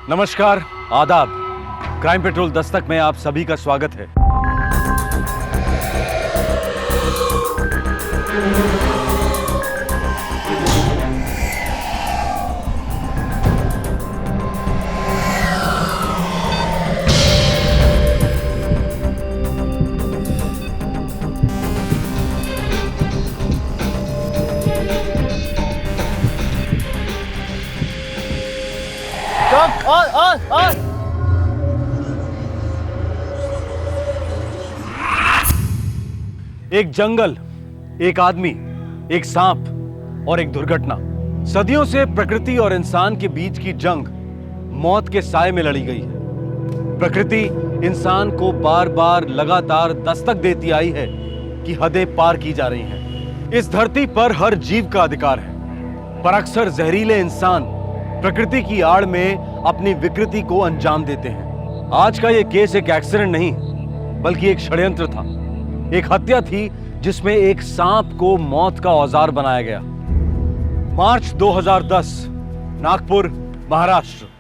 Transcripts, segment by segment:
नमस्कार, आदाब। Crime petrol Dastak में आप सभी का स्वागत है। और एक जंगल, एक आदमी, एक सांप और एक दुर्घटना। सदियों से प्रकृति और इंसान के बीच की जंग मौत के साए में लड़ी गई है। प्रकृति इंसान को बार बार लगातार दस्तक देती आई है कि हदें पार की जा रही हैं। इस धरती पर हर जीव का अधिकार है, पर अक्सर जहरीले इंसान प्रकृति की आड़ में अपनी विकृति को अंजाम देते हैं। आज का यह केस एक एक्सीडेंट नहीं, बल्कि एक षड्यंत्र था। एक हत्या थी जिसमें एक सांप को मौत का औजार बनाया गया। मार्च 2010, नागपुर, महाराष्ट्र।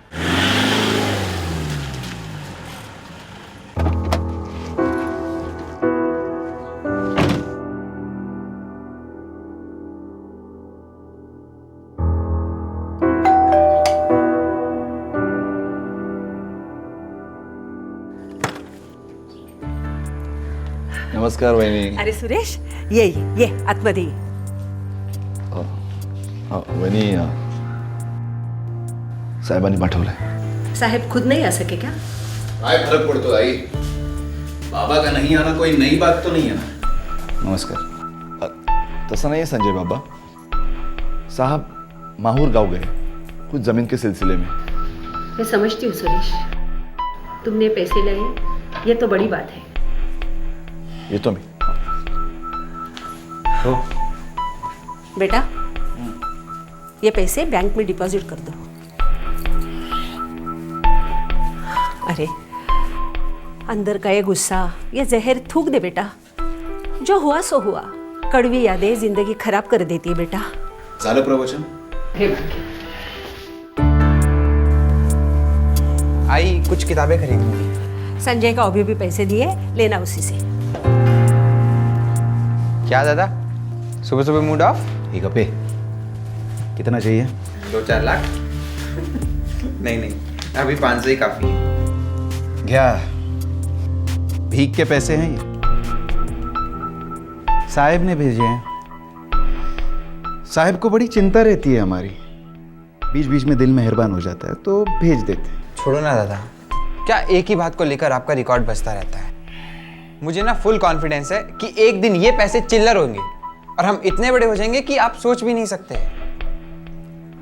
नमस्कार वहिनी. अरे सुरेश, ये आतमध्ये. वहिनी, साहेबांनी पाठवलंय. साहेब खुद नहीं आ सके क्या? काय फरक पड़तो आई, बाबा का नहीं आना कोई नई बात तो नहीं है ना. नमस्कार. तसा नहीं है संजय बाबा साहब, माहूर गांव गए कुछ जमीन के सिलसिले में. मैं समझती हूँ सुरेश, तुमने पैसे लाए, ये तो बड़ी बात है. ये तो मैं हो. बेटा, ये पैसे बैंक में डिपॉजिट कर दो. अरे अंदर का ये गुस्सा, ये जहर थूक दे बेटा. जो हुआ सो हुआ. कड़वी यादें जिंदगी खराब कर देती है बेटा. झालं प्रवचन. आई कुछ किताबें खरीदनी. संजय का अभी भी पैसे दिए, लेना उसी से. क्या दादा, सुबह सुबह मूड ऑफ? एक पे कितना चाहिए? 2-4 लाख. नहीं, अभी 500 ही काफी है. क्या भीख के पैसे हैं ये? साहब ने भेजे हैं. साहब को बड़ी चिंता रहती है हमारी. बीच बीच में दिल मेहरबान हो जाता है तो भेज देते हैं. छोड़ो ना दादा, क्या एक ही बात को लेकर आपका रिकॉर्ड बजता रहता है. मुझे ना फुल कॉन्फिडेंस है कि एक दिन ये पैसे चिल्लर होंगे और हम इतने बड़े हो जाएंगे कि आप सोच भी नहीं सकते.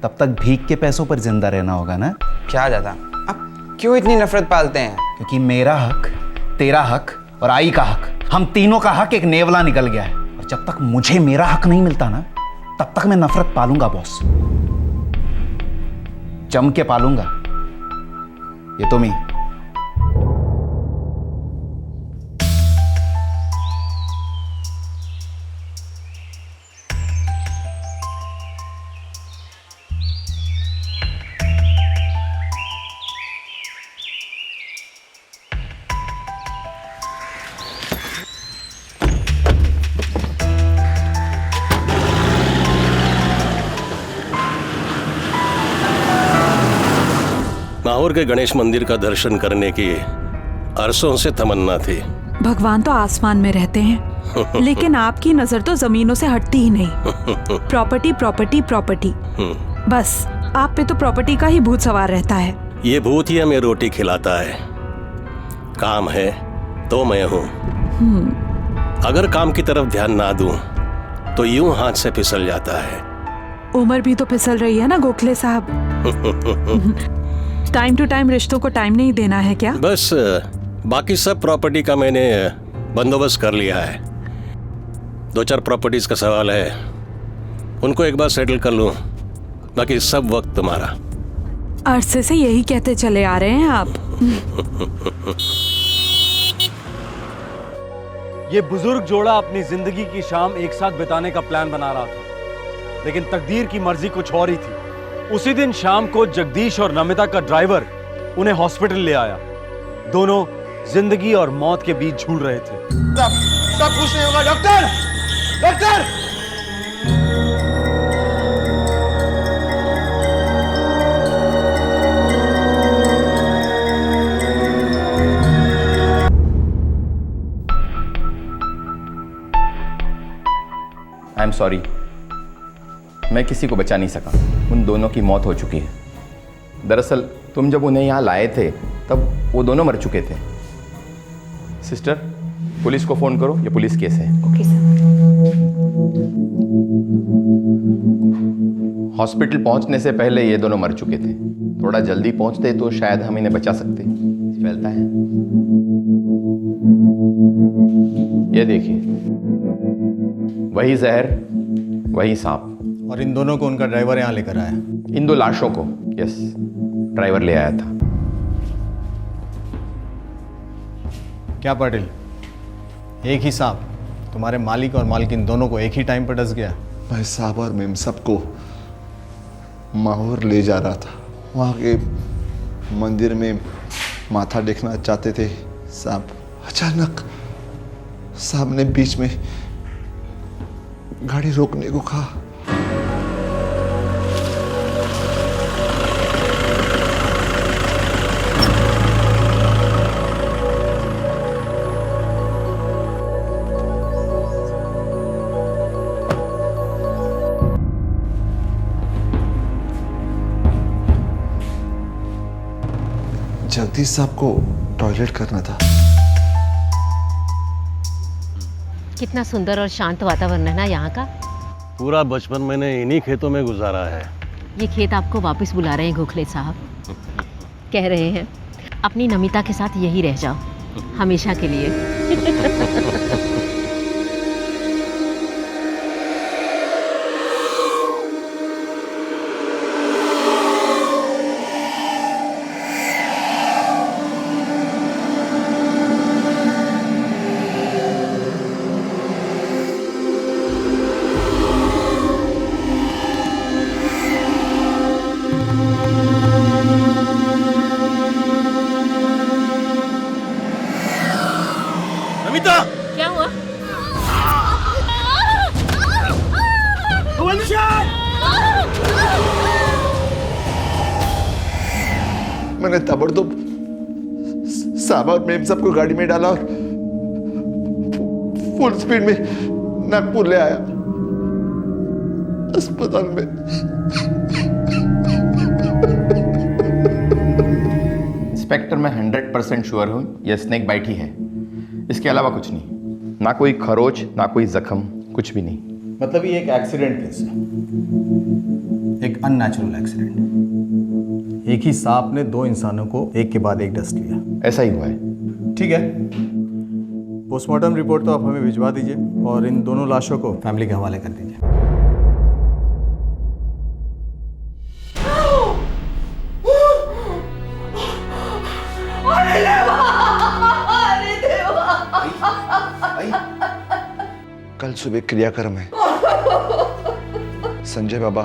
तब तक भीख के पैसों पर जिंदा रहना होगा ना. क्या दादा, आप क्यों इतनी नफरत पालते हैं? क्योंकि मेरा हक, तेरा हक और आई का हक, हम तीनों का हक एक नेवला निकल गया है. और जब तक मुझे मेरा हक नहीं मिलता ना, तब तक मैं नफरत पालूंगा बॉस. जम के पालूंगा. ये तो मैं. माहौर के गणेश मंदिर का दर्शन करने की अरसों से तमन्ना थी. भगवान तो आसमान में रहते हैं, लेकिन आपकी नजर तो जमीनों से हटती ही नहीं. प्रॉपर्टी प्रॉपर्टी प्रॉपर्टी, बस आप पे तो प्रॉपर्टी का ही भूत सवार रहता है. ये भूत ही हमें रोटी खिलाता है. काम है तो मैं हूँ. अगर काम की तरफ ध्यान ना दूं तो यूं हाथ से फिसल जाता है. उम्र भी तो फिसल रही है ना गोखले साहब. टाइम टू टाइम रिश्तों को टाइम नहीं देना है क्या? बस बाकी सब प्रॉपर्टी का मैंने बंदोबस्त कर लिया है. 2-4 प्रॉपर्टीज का सवाल है, उनको एक बार सेटल कर लूं, बाकी सब वक्त तुम्हारा. अरसे से यही कहते चले आ रहे हैं आप. ये बुजुर्ग जोड़ा अपनी जिंदगी की शाम एक साथ बिताने का प्लान बना रहा था, लेकिन तकदीर की मर्जी कुछ और ही थी. उसी दिन शाम को जगदीश और नमिता का ड्राइवर उन्हें हॉस्पिटल ले आया। दोनों जिंदगी और मौत के बीच झूल रहे थे। सब कुछ नहीं होगा doctor, doctor. I am sorry, मैं किसी को बचा नहीं सका। उन दोनों की मौत हो चुकी है। दरअसल तुम जब उन्हें यहाँ लाए थे तब वो दोनों मर चुके थे। सिस्टर, पुलिस को फ़ोन करो, ये पुलिस केस है। Okay sir. हॉस्पिटल पहुंचने से पहले ये दोनों मर चुके थे। थोड़ा जल्दी पहुंचते तो शायद हम इन्हें बचा सकते। फैलता है, ये देखिए, वही जहर, वही सांप। और इन दोनों को उनका ड्राइवर यहाँ लेकर आया। इन दो लाशों को, यस, ड्राइवर ले आया था। क्या पाटिल, एक ही सांप तुम्हारे मालिक और मालकिन दोनों को एक ही टाइम पर डस गया? भाई साहब और मेम सबको माहौर ले जा रहा था। वहाँ के मंदिर में माथा देखना चाहते थे साहब। अचानक साहब ने बीच में गाड़ी रोकने को कहा। जगदीश साहब को टॉयलेट करना था। कितना सुंदर और शांत वातावरण है ना यहाँ का। पूरा बचपन मैंने इन्हीं खेतों में गुजारा है। ये खेत आपको वापस बुला रहे हैं गोखले साहब। कह रहे हैं अपनी नमिता के साथ यही रह जाओ हमेशा के लिए। क्या हुआ? मैंने ताबड़तोड़ साहब और मेम सबको गाड़ी में डाला और फुल स्पीड में नागपुर ले आया। अस्पताल में इंस्पेक्टर, मैं 100% श्योर हूँ यह स्नेक बाइट ही है। इसके अलावा कुछ नहीं। ना कोई खरोच, ना कोई जख्म, कुछ भी नहीं। मतलब ये एक एक्सीडेंट केस है, एक अननेचुरल एक्सीडेंट। एक ही सांप ने दो इंसानों को एक के बाद एक डस लिया। ऐसा ही हुआ है। ठीक है, पोस्टमार्टम रिपोर्ट तो आप हमें भिजवा दीजिए और इन दोनों लाशों को फैमिली के हवाले कर दीजिए। कल सुबह क्रियाक्रम है। संजय बाबा,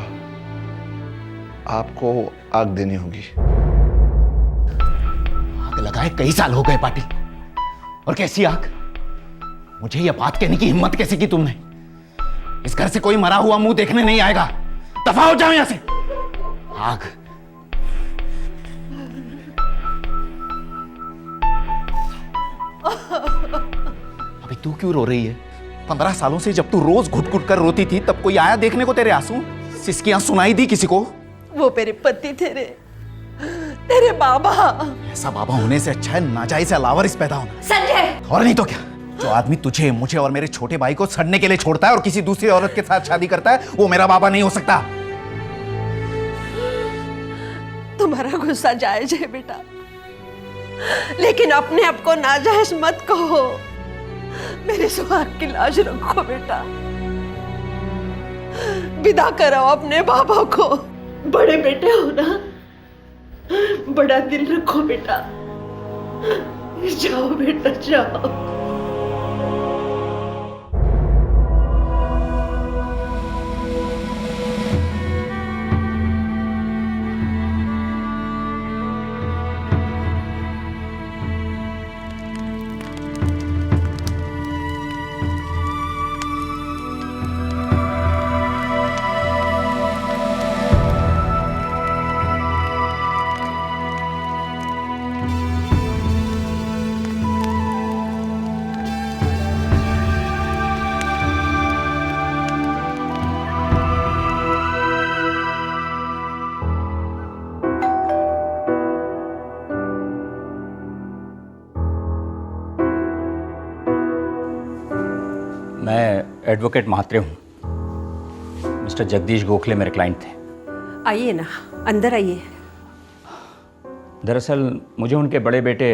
आपको आग देनी होगी। आग लगाए कई साल हो गए पाटिल, और कैसी आग? मुझे यह बात कहने की हिम्मत कैसे की तुमने? इस घर से कोई मरा हुआ मुंह देखने नहीं आएगा। दफा हो जाओ यहां से। आग अभी तू क्यों रो रही है? 15 सालों से जब तू रोज घुट घुट कर रोती थी तब कोई आया देखने को तेरे आंसू? सिसकियां सुनाई दी किसी को? वो मेरे पति थे रे, तेरे बाबा। ऐसा बाबा होने से अच्छा है नाजायज लावारिस पैदा होना। संजय! और नहीं तो क्या? जो आदमी तुझे, मुझे और मेरे छोटे भाई को सड़ने के लिए छोड़ता है और किसी दूसरी औरत के साथ शादी करता है, वो मेरा बाबा नहीं हो सकता। तुम्हारा गुस्सा जायज है बेटा, लेकिन अपने आप को नाजायज मत कहो। मेरे सुहाग की लाज रखो बेटा। विदा कराओ अपने बाबा को। बड़े बेटे हो ना, बड़ा दिल रखो बेटा। जाओ बेटा जाओ। एडवोकेट महात्रे हूँ। मिस्टर जगदीश गोखले मेरे क्लाइंट थे। आइए ना, अंदर आइए। दरअसल मुझे उनके बड़े बेटे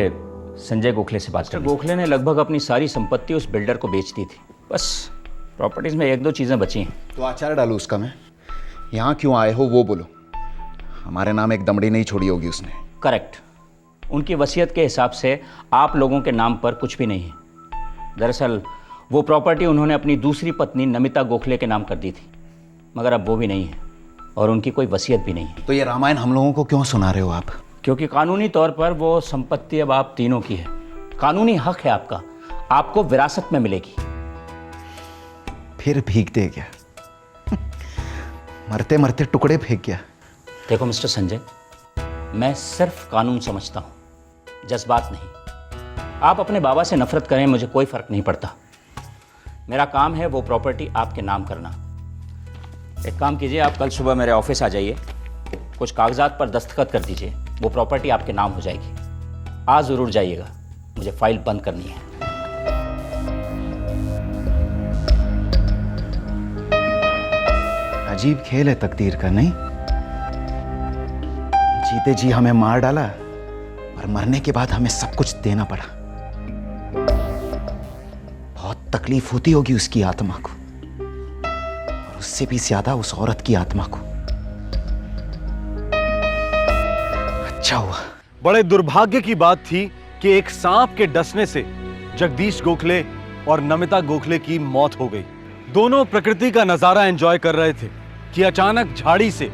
संजय गोखले से बात करनी। गोखले ने लगभग अपनी सारी संपत्ति उस बिल्डर को बेच दी थी। बस प्रॉपर्टीज में एक दो चीज़ें बची हैं। तो आचार डालू उसका मैं। यहाँ क्यों आए हो वो बोलो। हमारे नाम एक दमड़ी नहीं छोड़ी होगी उसने। करेक्ट। उनकी वसीयत के हिसाब से आप लोगों के नाम पर कुछ भी नहीं है। दरअसल वो प्रॉपर्टी उन्होंने अपनी दूसरी पत्नी नमिता गोखले के नाम कर दी थी, मगर अब वो भी नहीं है और उनकी कोई वसीयत भी नहीं है। तो ये रामायण हम लोगों को क्यों सुना रहे हो आप? क्योंकि कानूनी तौर पर वो संपत्ति अब आप तीनों की है। कानूनी हक है आपका, आपको विरासत में मिलेगी। फिर भीग दे गया। मरते मरते टुकड़े फेंक गया। देखो मिस्टर संजय, मैं सिर्फ कानून समझता हूँ, जज्बात नहीं। आप अपने बाबा से नफरत करें, मुझे कोई फर्क नहीं पड़ता। मेरा काम है वो प्रॉपर्टी आपके नाम करना। एक काम कीजिए, आप कल सुबह मेरे ऑफिस आ जाइए, कुछ कागजात पर दस्तखत कर दीजिए, वो प्रॉपर्टी आपके नाम हो जाएगी। आज ज़रूर जाइएगा, मुझे फाइल बंद करनी है। अजीब खेल है तकदीर का, नहीं? जीते जी हमें मार डाला और मरने के बाद हमें सब कुछ देना पड़ा। बहुत तकलीफ होती होगी उसकी आत्मा को, और उससे भी ज्यादा उस औरत की आत्मा को। अच्छा हुआ। बड़े दुर्भाग्य की बात थी कि एक सांप के डसने से जगदीश गोखले और नमिता गोखले की मौत हो गई। दोनों प्रकृति का नजारा एंजॉय कर रहे थे कि अचानक झाड़ी से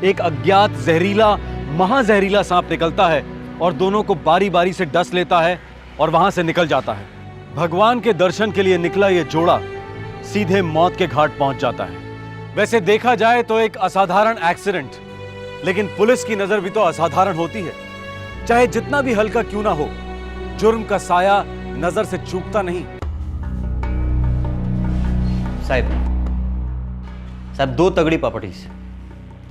एक अज्ञात जहरीला, महाजहरीला सांप निकलता है और दोनों को बारी बारी से डस लेता है और वहां से निकल जाता है। भगवान के दर्शन के लिए निकला यह जोड़ा सीधे मौत के घाट पहुंच जाता है। वैसे देखा जाए तो एक असाधारण एक्सीडेंट, लेकिन पुलिस की नजर भी तो असाधारण होती है। चाहे जितना भी हल्का क्यों ना हो, जुर्म का साया नजर से चूकता नहीं। साहब दो तगड़ी प्रॉपर्टीज,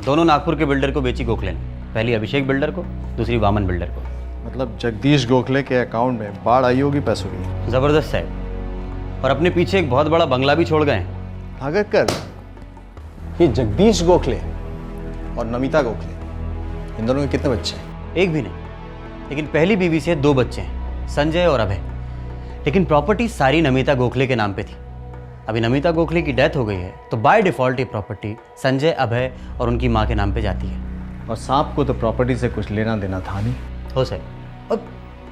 दोनों नागपुर के बिल्डर को बेची गोखले ने। पहली अभिषेक बिल्डर को, दूसरी वामन बिल्डर को। मतलब जगदीश गोखले के अकाउंट में बाढ़ आई होगी पैसों की। जबरदस्त साहब, और अपने पीछे एक बहुत बड़ा बंगला भी छोड़ गए हैं। नागरकर, ये जगदीश गोखले और नमिता गोखले, इन दोनों के कितने बच्चे हैं? एक भी नहीं, लेकिन पहली बीवी से दो बच्चे हैं, संजय और अभय। लेकिन प्रॉपर्टी सारी नमिता गोखले के नाम पे थी। अभी नमिता गोखले की डेथ हो गई है, तो बाय डिफॉल्ट ये प्रॉपर्टी संजय, अभय और उनकी माँ के नाम पे जाती है। और सांप को तो प्रॉपर्टी से कुछ लेना देना था नहीं। हो सर। अब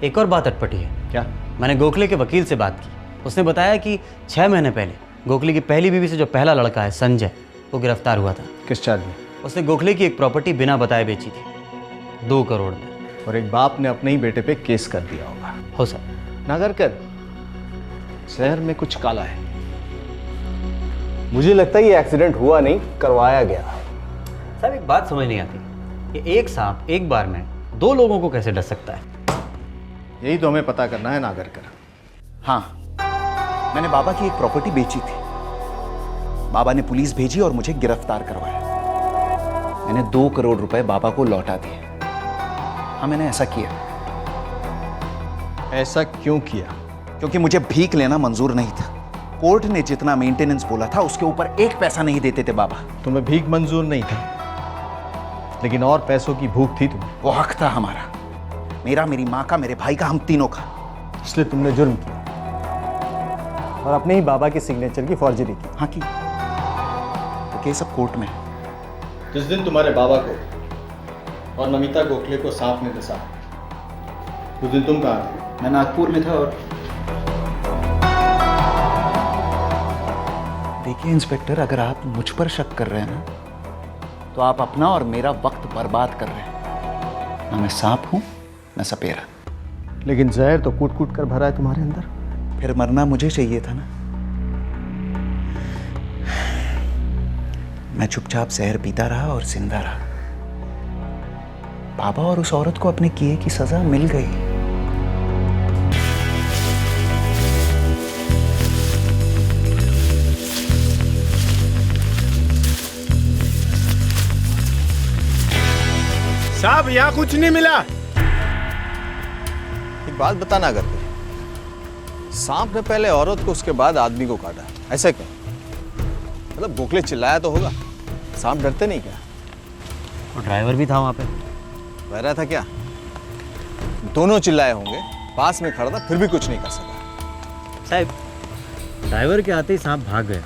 एक और बात अटपटी है। क्या? मैंने गोखले के वकील से बात की। उसने बताया कि 6 महीने पहले गोखले की पहली बीवी से जो पहला लड़का है संजय, वो गिरफ्तार हुआ था। किस चार्ज में? उसने गोखले की एक प्रॉपर्टी बिना बताए बेची थी, 2 करोड़ में। और एक बाप ने अपने ही बेटे पे केस कर दिया होगा। हो सर। नागरकर, शहर में कुछ काला है। मुझे लगता है ये एक्सीडेंट हुआ नहीं, करवाया गया। साहब एक बात समझ नहीं आती कि एक सांप एक बार में 2 लोगों को कैसे डस सकता है? यही तो हमें पता करना है नागरकर। हाँ, मैंने बाबा की एक प्रॉपर्टी बेची थी। बाबा ने पुलिस भेजी और मुझे गिरफ्तार करवाया। मैंने 2 करोड़ रुपए बाबा को लौटा दिए। हाँ, मैंने ऐसा किया। ऐसा क्यों किया? क्योंकि मुझे भीख लेना मंजूर नहीं था। कोर्ट ने जितना मेंटेनेंस बोला था उसके ऊपर 1 पैसा नहीं देते थे बाबा। तुम्हें भीख मंजूर नहीं था, लेकिन और पैसों की भूख थी तुम्हें। वो हक था हमारा, मेरा, मेरी माँ का, मेरे भाई का, हम तीनों का। इसलिए तुमने जुर्म किया और अपने ही बाबा के सिग्नेचर की फॉर्जरी की। हाँ, की। तो केस अब कोर्ट में है। जिस दिन तुम्हारे बाबा को और नमिता गोखले को सांप ने डसा, उस दिन तुम कहाँ थे? मैं नागपुर में था। और देखिए इंस्पेक्टर, अगर आप मुझ पर शक कर रहे हैं ना, तो आप अपना और मेरा वक्त बर्बाद कर रहे हैं। ना मैं सांप हूं, ना सपेरा। लेकिन जहर तो कूट कूट कर भरा है तुम्हारे अंदर। फिर मरना मुझे चाहिए था ना। मैं चुपचाप जहर पीता रहा और जिंदा रहा। बाबा और उस औरत को अपने किए की सजा मिल गई। साहब, यहाँ कुछ नहीं मिला। एक बात बताना, अगर सांप ने पहले औरत को, उसके बाद आदमी को काटा, ऐसा क्यों? मतलब गोखले चिल्लाया तो होगा, सांप डरते नहीं क्या? और ड्राइवर भी था वहाँ पे। वह रहा था क्या? दोनों चिल्लाए होंगे, पास में खड़ा था फिर भी कुछ नहीं कर सका। साहब, ड्राइवर के आते ही सांप भाग गया।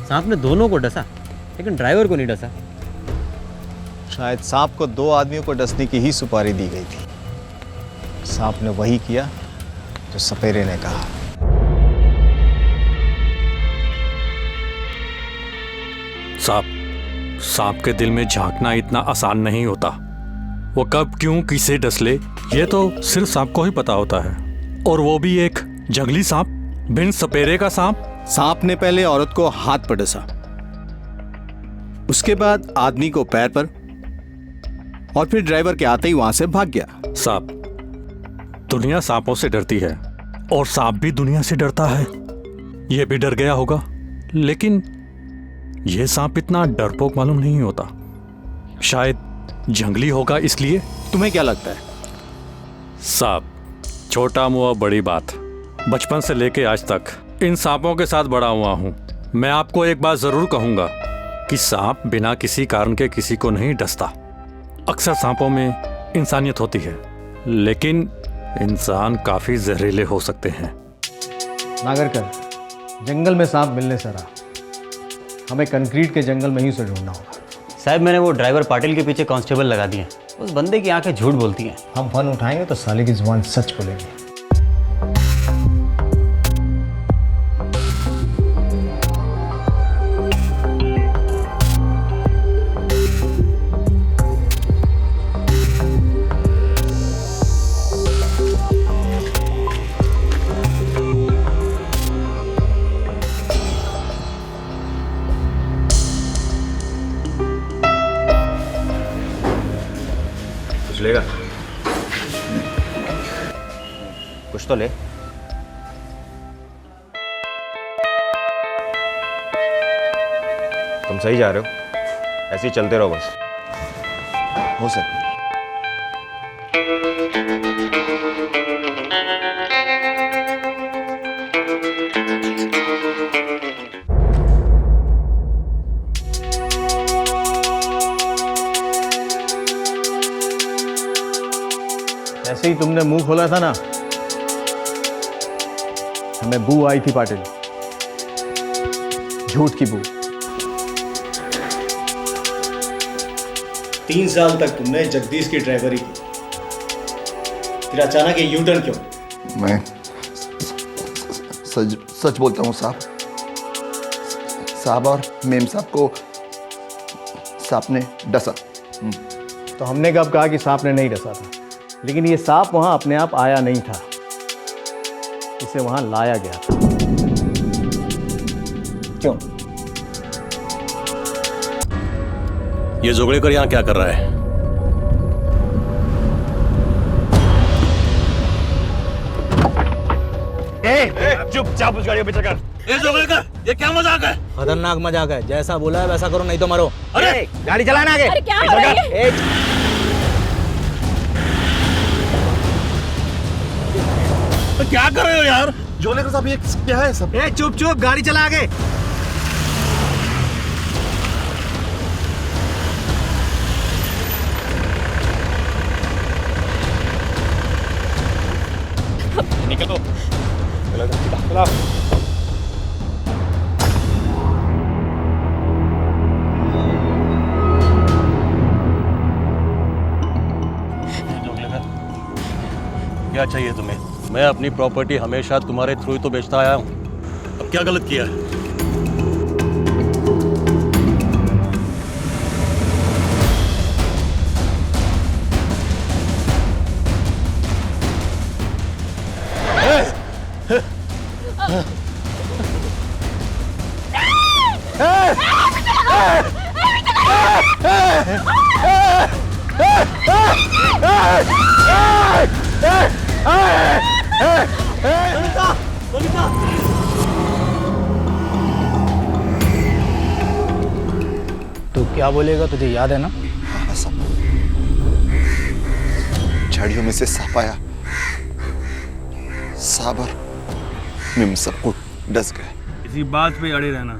सांप ने दोनों को डसा, लेकिन ड्राइवर को नहीं डसा। शायद सांप को दो आदमियों को डसने की ही सुपारी दी गई थी। सांप ने वही किया जो सपेरे ने कहा। सांप के दिल में झांकना इतना आसान नहीं होता। वो कब क्यों किसे डस ले ये तो सिर्फ सांप को ही पता होता है, और वो भी एक जंगली सांप, बिन सपेरे का सांप। सांप ने पहले औरत को हाथ पर डसा, उसके बाद आदमी को पैर पर, और फिर ड्राइवर के आते ही वहां से भाग गया। सांप, दुनिया सांपों से डरती है और सांप भी दुनिया से डरता है। ये भी डर गया होगा, लेकिन यह सांप इतना डरपोक मालूम नहीं होता। शायद जंगली होगा इसलिए। तुम्हें क्या लगता है? सांप, छोटा मुआ बड़ी बात। बचपन से लेके आज तक इन सांपों के साथ बड़ा हुआ हूं। मैं आपको एक बात जरूर कहूंगा कि सांप बिना किसी कारण के किसी को नहीं डसता। अक्सर सांपों में इंसानियत होती है, लेकिन इंसान काफी जहरीले हो सकते हैं। नागरकर, जंगल में सांप मिलने से रहा, हमें कंक्रीट के जंगल में ही उसे ढूंढना होगा। साहब, मैंने वो ड्राइवर पाटिल के पीछे कांस्टेबल लगा दिए। उस बंदे की आंखें झूठ बोलती हैं। हम फन उठाएंगे तो साले की जुबान सच बोलेगी। लेगा कुछ तो ले। तुम सही जा रहे हो, ऐसे ही चलते रहो बस। हो सकता। ऐसे ही तुमने मुंह खोला था ना, हमें बू आई थी पाटिल, झूठ की बू। 3 साल तक तुमने जगदीश की ड्राइवरी की, फिर अचानक ये यूटर्न क्यों? मैं सच बोलता हूँ साहब और मेम साहब को सांप ने डसा। तो हमने कब कहा कि सांप ने नहीं डसा था? लेकिन ये सांप वहां अपने आप आया नहीं था, इसे वहां लाया गया था। क्यों? ये जोगड़ेकर यहाँ क्या कर रहा है? चुपचाप उस गाड़ी को पीछे कर। ये जोगड़ेकर, ये क्या मजाक है? खतरनाक मजाक है। जैसा बोला है वैसा करो, नहीं तो मरो। अरे गाड़ी चलाना आगे। अरे क्या हो रहा है? तो क्या कर रहे हो यार? जोगड़ेकर साहब, ये क्या है सब? चुप चुप, गाड़ी चला आगे। निकलो, चलो। क्या चाहिए तुम्हें? मैं अपनी प्रॉपर्टी हमेशा तुम्हारे थ्रू ही तो बेचता आया हूँ। अब क्या गलत किया है? तू क्या बोलेगा, तुझे याद है ना? झाड़ियों में से सांप आया, सांप और मेम सबको डस गए। इसी बात पे अड़े रहना,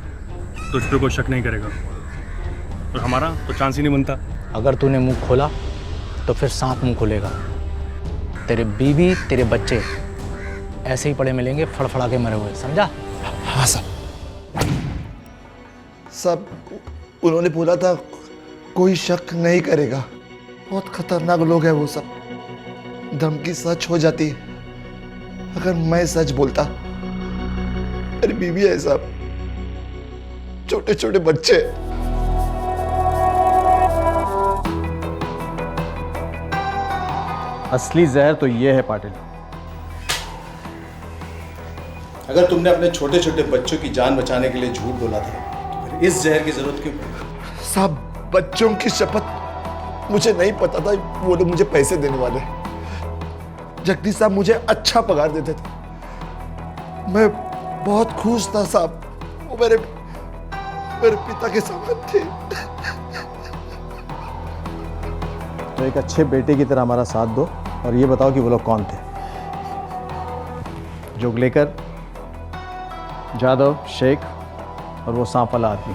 तुझ पे कोई शक नहीं करेगा, और हमारा तो चांस ही नहीं बनता। अगर तूने मुंह खोला तो फिर सांप मुंह खोलेगा। तेरे बीवी तेरे बच्चे ऐसे ही पड़े मिलेंगे, फड़फड़ा के मरे हुए, समझा? हाँ साहब। साहब, उन्होंने बोला था कोई शक नहीं करेगा। बहुत खतरनाक लोग हैं वो सब। धमकी सच हो जाती अगर मैं सच बोलता। मेरी बीवी है साहब, छोटे छोटे बच्चे। असली जहर तो ये है पाटिल। अगर तुमने अपने छोटे छोटे बच्चों की जान बचाने के लिए झूठ बोला था तो फिर इस जहर की जरूरत क्यों पड़ी? साहब, बच्चों की शपथ मुझे नहीं पता था वो लोग मुझे पैसे देने वाले। जगदीश साहब मुझे अच्छा पगार देते थे, मैं बहुत खुश था साहब। वो मेरे पिता के समान थे। तो एक अच्छे बेटे की तरह हमारा साथ दो और ये बताओ कि वो लोग कौन थे? जोगलेकर, जादव, शेख और वो सांप वाला आदमी।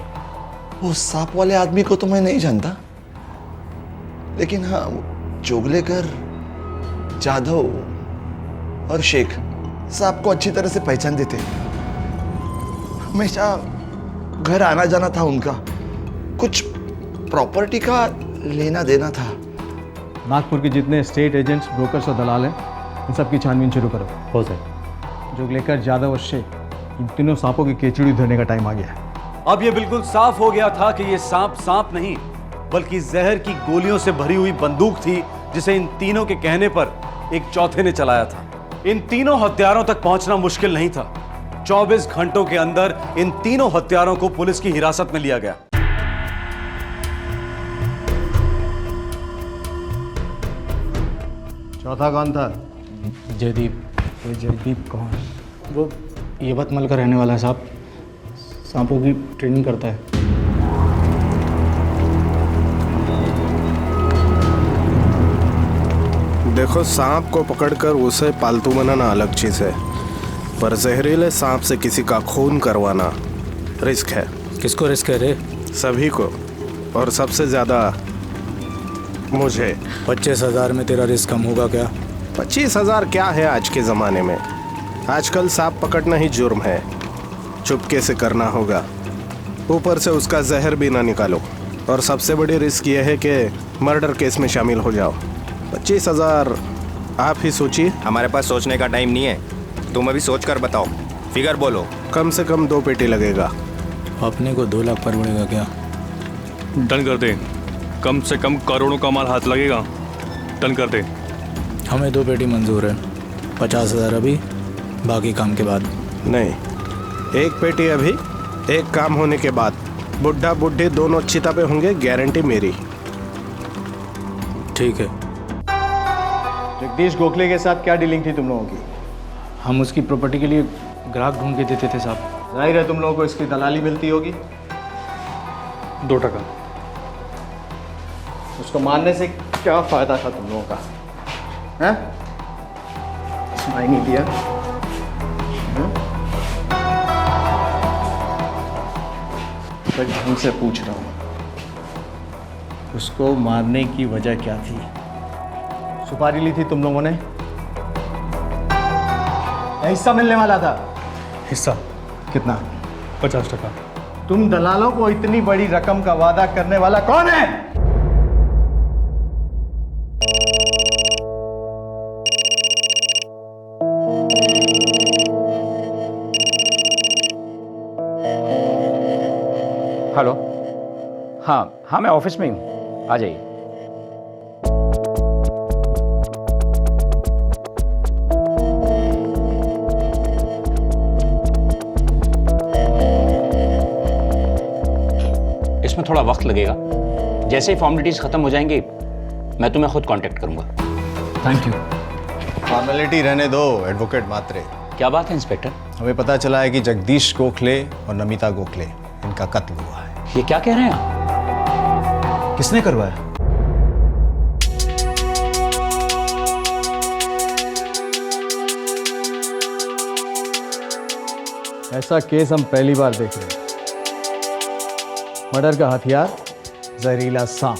वो सांप वाले आदमी को तो मैं नहीं जानता, लेकिन हाँ, जोगलेकर, जाधव और शेख सांप को अच्छी तरह से पहचानते थे। हमेशा घर आना जाना था उनका। कुछ प्रॉपर्टी का लेना देना था। नागपुर के जितने स्टेट एजेंट्स, ब्रोकर्स और दलाल हैं, इन सब की छानबीन शुरू करो। हो सके जोगलेकर, जादव और शेख, इन तीनों सांपों की केचुड़ी धरने का टाइम आ गया है। अब यह बिल्कुल साफ हो गया था कि यह सांप सांप नहीं, बल्कि जहर की गोलियों से भरी हुई बंदूक थी, जिसे इन तीनों के कहने पर एक चौथे ने चलाया था। इन तीनों हत्यारों तक पहुंचना मुश्किल नहीं था। 24 घंटों के अंदर इन तीनों हत्यारों को पुलिस की हिरासत में लिया गया। चौथा कौन था? जयदीप। ये जयदीप कौन? वो यवतमल का रहने वाला है साहब, सांपों की ट्रेनिंग करता है। देखो, सांप को पकड़कर उसे पालतू बनाना अलग चीज है, पर जहरीले सांप से किसी का खून करवाना रिस्क है। किसको रिस्क है रे? सभी को, और सबसे ज्यादा मुझे। 25,000 में तेरा रिस्क कम होगा क्या? 25,000 क्या है आज के ज़माने में? आजकल सांप पकड़ना ही जुर्म है, चुपके से करना होगा। ऊपर से उसका जहर भी ना निकालो, और सबसे बड़ी रिस्क यह है कि मर्डर केस में शामिल हो जाओ। 25,000 आप ही सोचिए। हमारे पास सोचने का टाइम नहीं है, तुम अभी सोच कर बताओ, फिगर बोलो। कम से कम 2 पेटी लगेगा। अपने को 2 लाख पर पड़ेगा क्या? डन कर दे, कम से कम करोड़ों का माल हाथ लगेगा। डन कर दे। हमें 2 पेटी मंजूर है। 50,000 अभी, बाकी काम के बाद। नहीं, 1 पेटी अभी, 1 काम होने के बाद। बुढ़ा बुढ़ी दोनों चिता पे होंगे, गारंटी मेरी। ठीक है। जगदीश गोखले के साथ क्या डीलिंग थी तुम लोगों की? हम उसकी प्रॉपर्टी के लिए ग्राहक ढूंढ के देते थे साहब। जाहिर है तुम लोगों को इसकी दलाली मिलती होगी। 2%। उसको मारने से क्या फायदा था तुम लोगों का? हैं? सुनाई नहीं दिया? मैं ढंग से पूछ रहा हूँ, उसको मारने की वजह क्या थी? सुपारी ली थी तुम लोगों ने? हिस्सा मिलने वाला था? हिस्सा कितना? 50%। तुम दलालों को इतनी बड़ी रकम का वादा करने वाला कौन है? हेलो। हाँ, मैं ऑफिस में ही हूँ, आ जाइए। इसमें थोड़ा वक्त लगेगा, जैसे ही फॉर्मेलिटीज खत्म हो जाएंगी मैं तुम्हें खुद कांटेक्ट करूंगा। Thank you. फॉर्मेलिटी रहने दो, एडवोकेट मात्रे। क्या बात है इंस्पेक्टर? हमें पता चला है कि जगदीश गोखले और नमिता गोखले, इनका कत्ल हुआ है। ये क्या कह रहे हैं आप? किसने करवाया? ऐसा केस हम पहली बार देख रहे हैं। मर्डर का हथियार जहरीला सांप,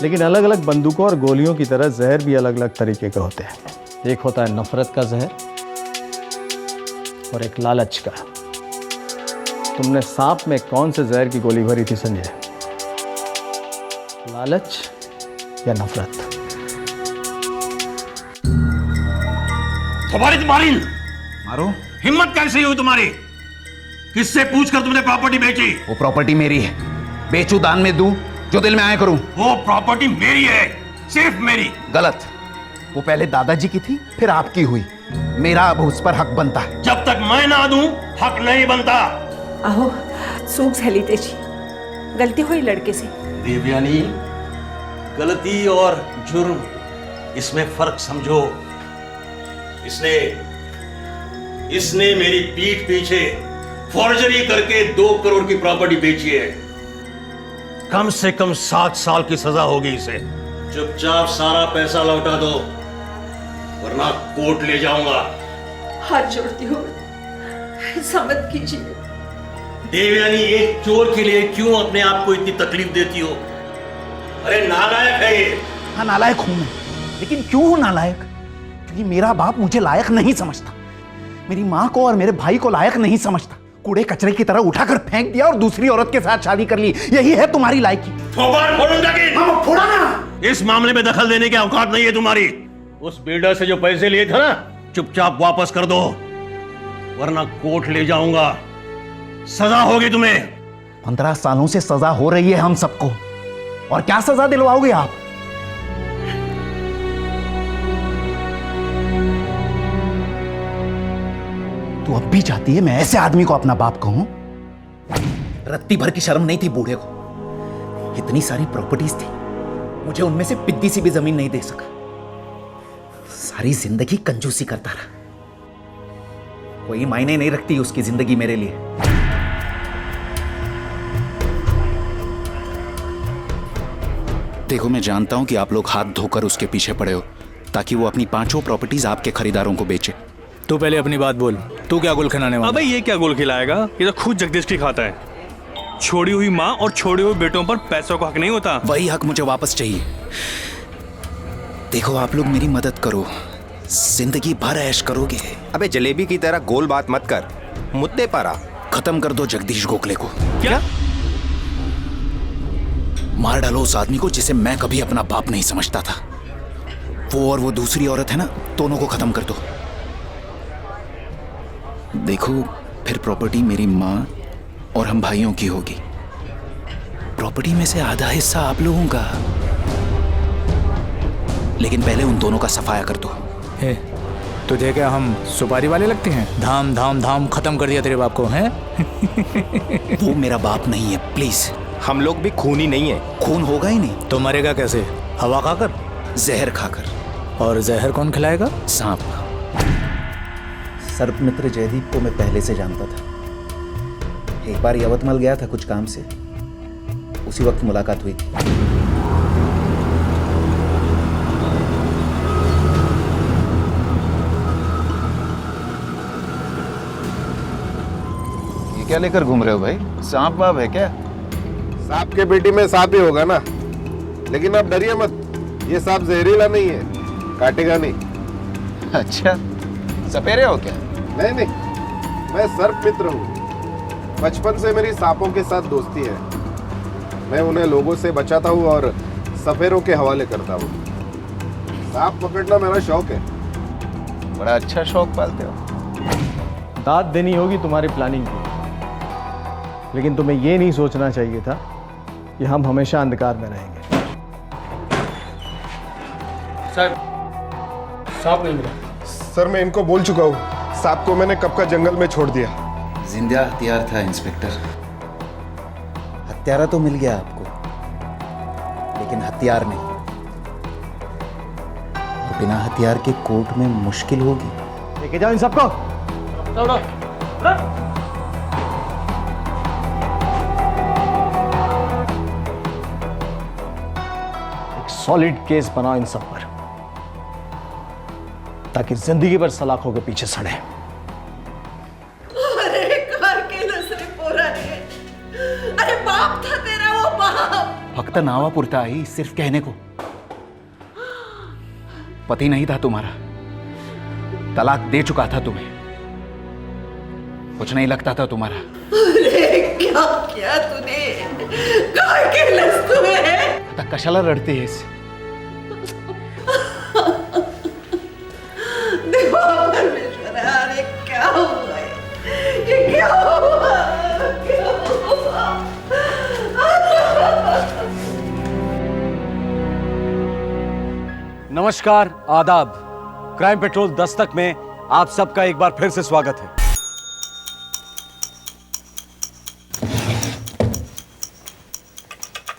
लेकिन अलग अलग बंदूकों और गोलियों की तरह जहर भी अलग अलग तरीके के होते हैं। एक होता है नफरत का जहर और एक लालच का। तुमने सांप में कौन से जहर की गोली भरी थी संजय? लालच या नफरत? तुम्हारी मारो। हिम्मत कैसे हुई तुम्हारी? किससे पूछकर तुमने प्रॉपर्टी बेची? वो प्रॉपर्टी मेरी है, बेचू दान में दूं, जो दिल में आए करूं। वो प्रॉपर्टी मेरी है, सिर्फ मेरी। गलत। वो पहले दादाजी की थी, फिर आपकी हुई। मेरा अब उस पर हक बनता है। जब तक मैं ना दूं हक नहीं बनता। अहो चूक झाली त्याची, गलती हुई लड़के से। देवयानी, गलती और जुर्म इसमें फर्क समझो। इसने मेरी पीठ पीछे फॉर्जरी करके 2 करोड़ की प्रॉपर्टी बेची है। कम से कम 7 साल की सजा होगी इसे। चुपचाप सारा पैसा लौटा दो, वरना कोर्ट ले जाऊंगा। हाथ जोड़ती हूँ, ऐसा मत कीजिए। देवयानी, एक चोर के लिए क्यों अपने आप को इतनी तकलीफ देती हो? अरे नालायक है ये। हाँ नालायक हूं मैं, लेकिन क्यों हूं नालायक? क्योंकि मेरा बाप मुझे लायक नहीं समझता, मेरी माँ को और मेरे भाई को लायक नहीं समझता। कूड़े कचरे की तरह उठाकर फेंक दिया और दूसरी औरत के साथ शादी कर ली। यही है तुम्हारी लायकी। फोड़ा ना। इस मामले में दखल देने की औकात नहीं है तुम्हारी। उस बिल्डर से जो पैसे लिए थे ना, चुपचाप वापस कर दो, वरना कोर्ट ले जाऊंगा। सजा होगी तुम्हें। 15 सालों से सजा हो रही है हम सबको, और क्या सजा दिलवाओगे आप? तू अब भी चाहती है मैं ऐसे आदमी को अपना बाप कहूं? रत्ती भर की शर्म नहीं थी बूढ़े को। इतनी सारी प्रॉपर्टीज थी, मुझे उनमें से पिद्दी सी भी जमीन नहीं दे सका। सारी जिंदगी कंजूसी करता रहा। कोई मायने नहीं रखती उसकी जिंदगी मेरे लिए। देखो, मैं जानता हूं कि आप लोग हाथ धोकर उसके पीछे पड़े हो ताकि वो अपनी 5 प्रॉपर्टीज आपके खरीदारों को बेचे। तू पहले अपनी बात बोल, तू क्या गोल खिलाने वाला? अबे ये क्या गोल खिलाएगा? ये तो खुद जगदीश की खाता है। छोड़ी हुई माँ और छोड़े हुए बेटों पर पैसों का हक नहीं होता। वही हक मुझे वापस चाहिए। देखो, आप लोग मेरी मदद करो, जिंदगी भर ऐश करोगे। अबे जलेबी की तरह गोल बात मत कर, मुद्दे पर आ। खत्म कर दो जगदीश गोखले को। क्या? मार डालो उस आदमी को जिसे मैं कभी अपना बाप नहीं समझता था। वो और वो दूसरी औरत है ना, दोनों को खत्म कर दो। देखो, फिर प्रॉपर्टी मेरी माँ और हम भाइयों की होगी। प्रॉपर्टी में से आधा हिस्सा आप लोगों का, लेकिन पहले उन दोनों का सफाया कर दो। तुझे क्या हम सुपारी वाले लगते हैं? धाम धाम धाम खत्म कर दिया तेरे बाप को, हैं? वो मेरा बाप नहीं है, प्लीज। हम लोग भी खूनी नहीं है। खून होगा ही नहीं। तो मरेगा कैसे? हवा खाकर? जहर खाकर। और जहर कौन खिलाएगा? सांप। सर्पमित्र जयदीप को मैं पहले से जानता था। एक बार यवतमाल गया था कुछ काम से, उसी वक्त मुलाकात हुई थी। ये क्या लेकर घूम रहे हो भाई? सांप वाप है क्या? सांप के पेटी में सांप ही होगा ना, लेकिन आप डरिए मत, ये सांप जहरीला नहीं है, काटेगा नहीं। अच्छा, सपेरे हो क्या? नहीं नहीं, मैं सर्प मित्र हूँ। बचपन से मेरी सांपों के साथ दोस्ती है। मैं उन्हें लोगों से बचाता हूँ और सफेरों के हवाले करता हूँ। सांप पकड़ना मेरा शौक है। बड़ा अच्छा शौक पालते हो। दाद देनी होगी तुम्हारी प्लानिंग की, लेकिन तुम्हें यह नहीं सोचना चाहिए था कि हम हमेशा अंधकार में रहेंगे। सर, सांप नहीं मिला। सर, मैं इनको बोल चुका हूँ, सांप को मैंने कब का जंगल में छोड़ दिया। जिंदा हथियार था इंस्पेक्टर। हत्यारा तो मिल गया आपको, लेकिन हथियार नहीं। तो बिना हथियार के कोर्ट में मुश्किल होगी। लेके जाओ इन सबको। एक सॉलिड केस बनाओ इन सब पर, ताकि जिंदगी भर सलाखों के पीछे सड़े। अरे कार के नसरे पोरा रे, अरे बाप था फक्त नावापुरता आई, सिर्फ कहने को। पति नहीं था तुम्हारा, तलाक दे चुका था तुम्हें, कुछ नहीं लगता था तुम्हारा। अरे क्या किया तूने? काय केलंस तू हे? आता कशाला रडतेस? देवा परमेश्वरा, अरे क्या हुआ है? ये क्या हुआ? क्या हुआ? नमस्कार, आदाब। क्राइम पेट्रोल दस्तक में आप सबका एक बार फिर से स्वागत है।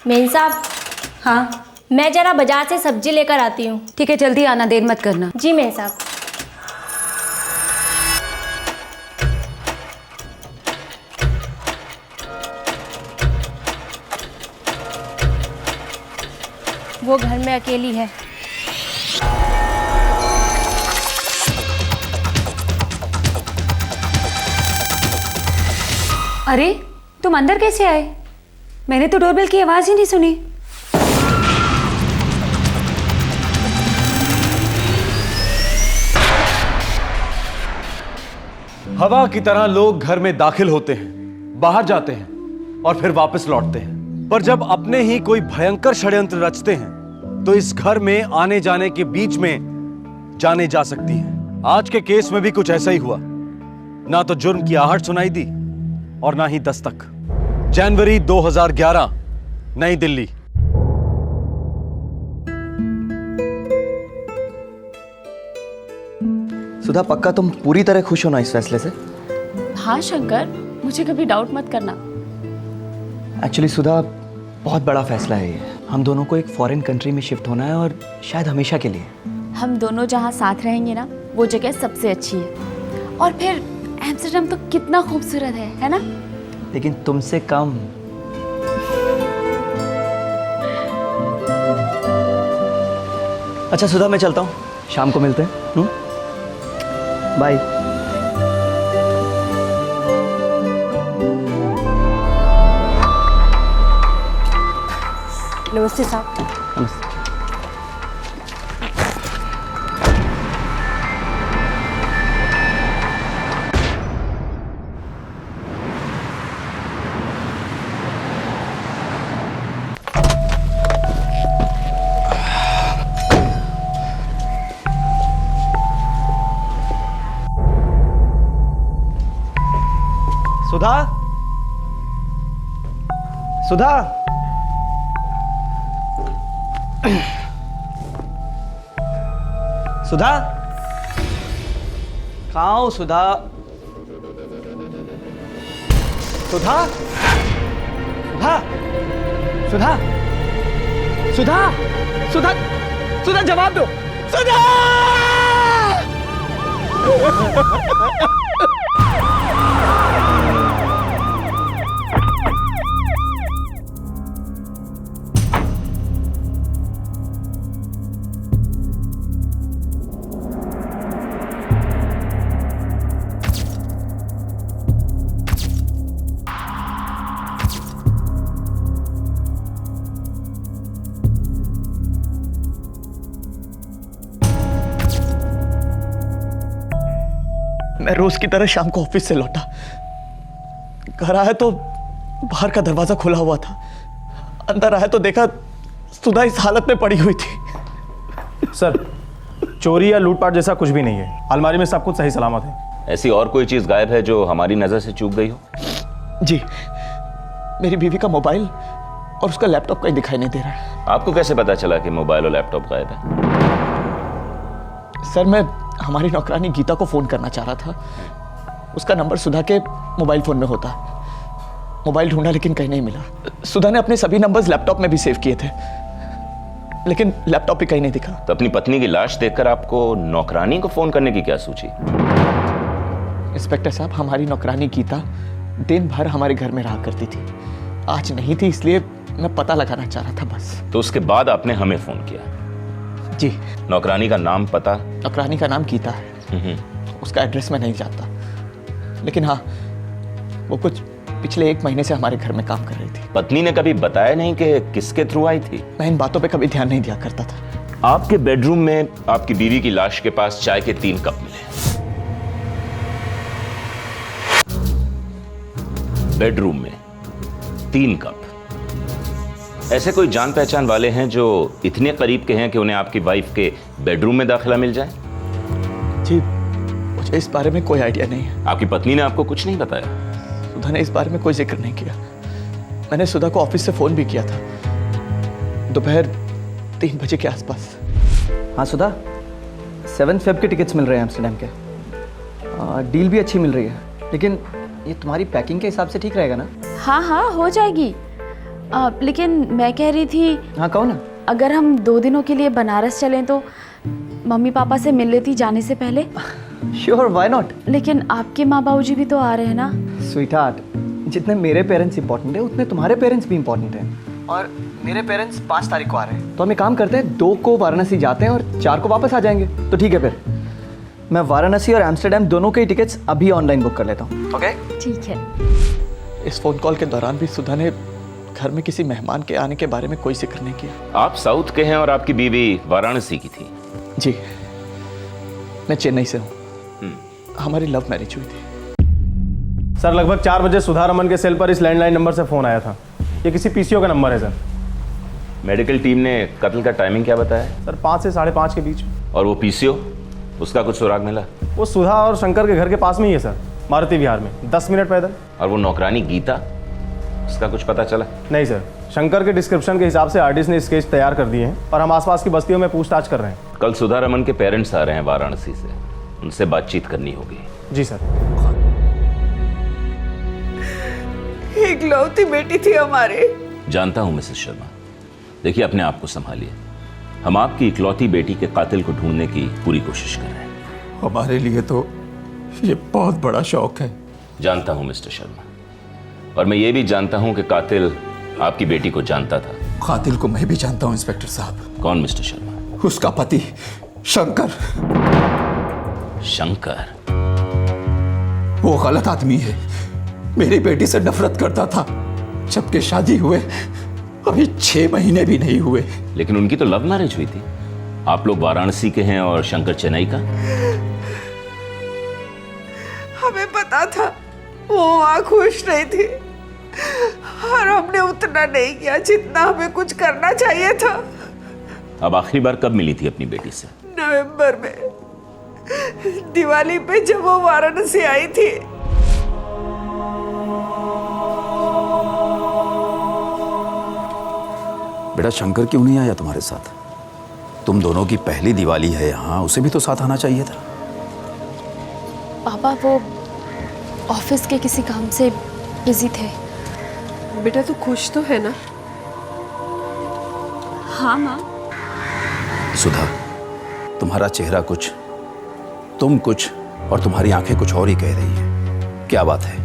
मेन साहब। हाँ, मैं जरा बाजार से सब्जी लेकर आती हूँ। ठीक है, जल्दी आना, देर मत करना। जी मेन साहब। वो घर में अकेली है। अरे तुम अंदर कैसे आए? मैंने तो डोरबेल की आवाज ही नहीं सुनी। हवा की तरह लोग घर में दाखिल होते हैं, बाहर जाते हैं और फिर वापस लौटते हैं, पर जब अपने ही कोई भयंकर षड्यंत्र रचते हैं तो इस घर में आने जाने के बीच में जाने जा सकती हैं। आज के केस में भी कुछ ऐसा ही हुआ। ना तो जुर्म की आहट सुनाई दी और ना ही दस्तक। जनवरी 2011, नई दिल्ली। सुधा, पक्का तुम पूरी तरह खुश हो ना इस फैसले से? हाँ शंकर, मुझे कभी डाउट मत करना। एक्चुअली सुधा, बहुत बड़ा फैसला है ये। हम दोनों को एक फॉरेन कंट्री में शिफ्ट होना है और शायद हमेशा के लिए। हम दोनों जहाँ साथ रहेंगे ना, वो जगह सबसे अच्छी है। और फिर एम्स्टर्डम तो कितना खूबसूरत है ना? लेकिन तुमसे कम। अच्छा सुधा, मैं चलता हूँ, शाम को मिलते हैं। बाय। नमस्ते साहब। नमस्ते। सुधा, सुधा, सुधा, कहाँ हो सुधा? सुधा, सुधा, सुधा, सुधा, सुधा, सुधा, जवाब दो। सुधा! मैं रोज की तरह शाम को ऑफिस से लौटा, घर आया तो बाहर का दरवाजा खुला हुआ था। अंदर आया तो देखा सुधा इस हालत में पड़ी हुई थी। सर, चोरी या लूटपाट जैसा कुछ भी नहीं है। अलमारी में सब कुछ सही सलामत है। ऐसी और कोई चीज गायब है जो हमारी नजर से चूक गई हो? जी, मेरी बीवी का मोबाइल और उसका लैपटॉप कहीं दिखाई नहीं दे रहा है। आपको कैसे पता चला कि मोबाइल और लैपटॉप गायब है? सर, मैं हमारी नौकरानी गीता को फोन करना चाह रहा था। उसका नंबर सुधा के मोबाइल फोन में होता। मोबाइल ढूंढा लेकिन कहीं नहीं मिला। सुधा ने अपने सभी नंबर्स लैपटॉप में भी सेव किए थे, लेकिन लैपटॉप भी कहीं नहीं दिखा। तो अपनी पत्नी की लाश देखकर आपको नौकरानी को फोन करने की क्या सूझी? इंस्पेक्टर साहब, हमारी नौकरानी गीता दिन भर हमारे घर में रहा करती थी। आज नहीं थी, इसलिए मैं पता लगाना चाह रहा था बस। तो उसके बाद आपने हमें फोन किया? जी। नौकरानी का नाम पता? नौकरानी का नाम गीता है। उसका एड्रेस मैं नहीं जानता, लेकिन हाँ, वो कुछ पिछले 1 महीने से हमारे घर में काम कर रही थी। पत्नी ने कभी बताया नहीं कि किसके थ्रू आई थी? मैं इन बातों पे कभी ध्यान नहीं दिया करता था। आपके बेडरूम में आपकी बीवी की लाश के पास चाय के 3 कप मिले। बेडरूम में 3 कप। ऐसे कोई जान पहचान वाले हैं जो इतने करीब के हैं कि उन्हें आपकी वाइफ के बेडरूम में दाखिला मिल जाए? जी, मुझे इस बारे में कोई आइडिया नहीं है। आपकी पत्नी ने आपको कुछ नहीं बताया? सुधा ने इस बारे में कोई जिक्र नहीं किया। मैंने सुधा को ऑफिस से फोन भी किया था, दोपहर 3 बजे के आसपास। हाँ सुधा, 7 फेब के टिकट्स मिल रहे हैं एम्स्टर्डम के। डील भी अच्छी मिल रही है, लेकिन ये तुम्हारी पैकिंग के हिसाब से ठीक रहेगा ना? हाँ हाँ हो जाएगी। लेकिन मैं कह रही थी, हाँ कहो ना। अगर हम 2 दिनों के लिए बनारस चलें तो मम्मी पापा से मिल लेती जाने से पहले। Sure, why not. लेकिन आपके माँ बाबूजी भी तो आ रहे हैं ना। स्वीटहार्ट, जितने मेरे पेरेंट्स इंपॉर्टेंट है उतने तुम्हारे पेरेंट्स भी इंपॉर्टेंट हैं। और मेरे पेरेंट्स 5 तारीख को आ रहे हैं, तो हम एक काम करते हैं, 2 को वाराणसी जाते हैं और 4 को वापस आ जाएंगे। तो ठीक है, फिर मैं वाराणसी और एम्स्टर्डम दोनों के टिकट्स अभी ऑनलाइन बुक कर लेता हूँ। ओके ठीक है। इस फोन कॉल के दौरान भी सुधा ने घर में किसी मेहमान के आने के बारे में कोई जिक्र नहीं किया। आप साउथ के हैं और आपकी बीवी वाराणसी की थी? जी, मैं चेन्नई से हूँ। हमारी लव मैरिज हुई थी। सर, लगभग 4 बजे सुधा रमन के सेल पर इस लैंडलाइन नंबर से फ़ोन आया था। ये किसी पीसीओ का नंबर है सर। मेडिकल टीम ने कत्ल का टाइमिंग क्या बताया? सर 5 से 5:30 के बीच में। और वो पीसीओ, उसका कुछ सुराग मिला? वो सुधा और शंकर के घर के पास में ही है सर, मारुति विहार में, 10 मिनट पैदल। और वो नौकरानी गीता, उसका कुछ पता चला? नहीं सर, शंकर के डिस्क्रिप्शन के हिसाब से आर्टिस्ट ने स्केच तैयार कर दिए हैं और हम आसपास की बस्तियों में पूछताछ कर रहे हैं। कल सुधा रमन के पेरेंट्स आ रहे हैं वाराणसी से, उनसे बातचीत करनी होगी। जी सर। इकलौती बेटी थी हमारे। जानता हूं मिसेस शर्मा, देखिए अपने आप को संभालिए। हम आपकी इकलौती बेटी के कातिल को ढूंढने की पूरी कोशिश कर रहे हैं। हमारे लिए तो ये बहुत बड़ा शौक है। जानता हूं मिस्टर शर्मा, और मैं ये भी जानता हूं कि कातिल आपकी बेटी को जानता था। कातिल को मैं भी जानता हूं इंस्पेक्टर साहब। कौन मिस्टर शर्मा? उसका पति शंकर। शंकर? वो गलत आदमी है, मेरी बेटी से नफरत करता था। जबकि शादी हुए अभी 6 महीने भी नहीं हुए। लेकिन उनकी तो लव मैरिज हुई थी। आप लोग वाराणसी के हैं और शंकर चेन्नई का। हमें पता था वो वहाँ खुश नहीं थी, और हमने उतना नहीं किया जितना हमें कुछ करना चाहिए था। अब आखिरी बार कब मिली थी अपनी बेटी से? नवंबर में, दिवाली पे जब वो वाराणसी आई थी। बेटा शंकर क्यों नहीं आया तुम्हारे साथ? तुम दोनों की पहली दिवाली है यहाँ, उसे भी तो साथ आना चाहिए था। पापा वो ऑफिस के किसी काम से बिजी थे। बेटा तू खुश तो है ना? हाँ माँ। सुधा, तुम्हारा चेहरा कुछ, तुम कुछ और तुम्हारी आंखें कुछ और ही कह रही है। क्या बात है?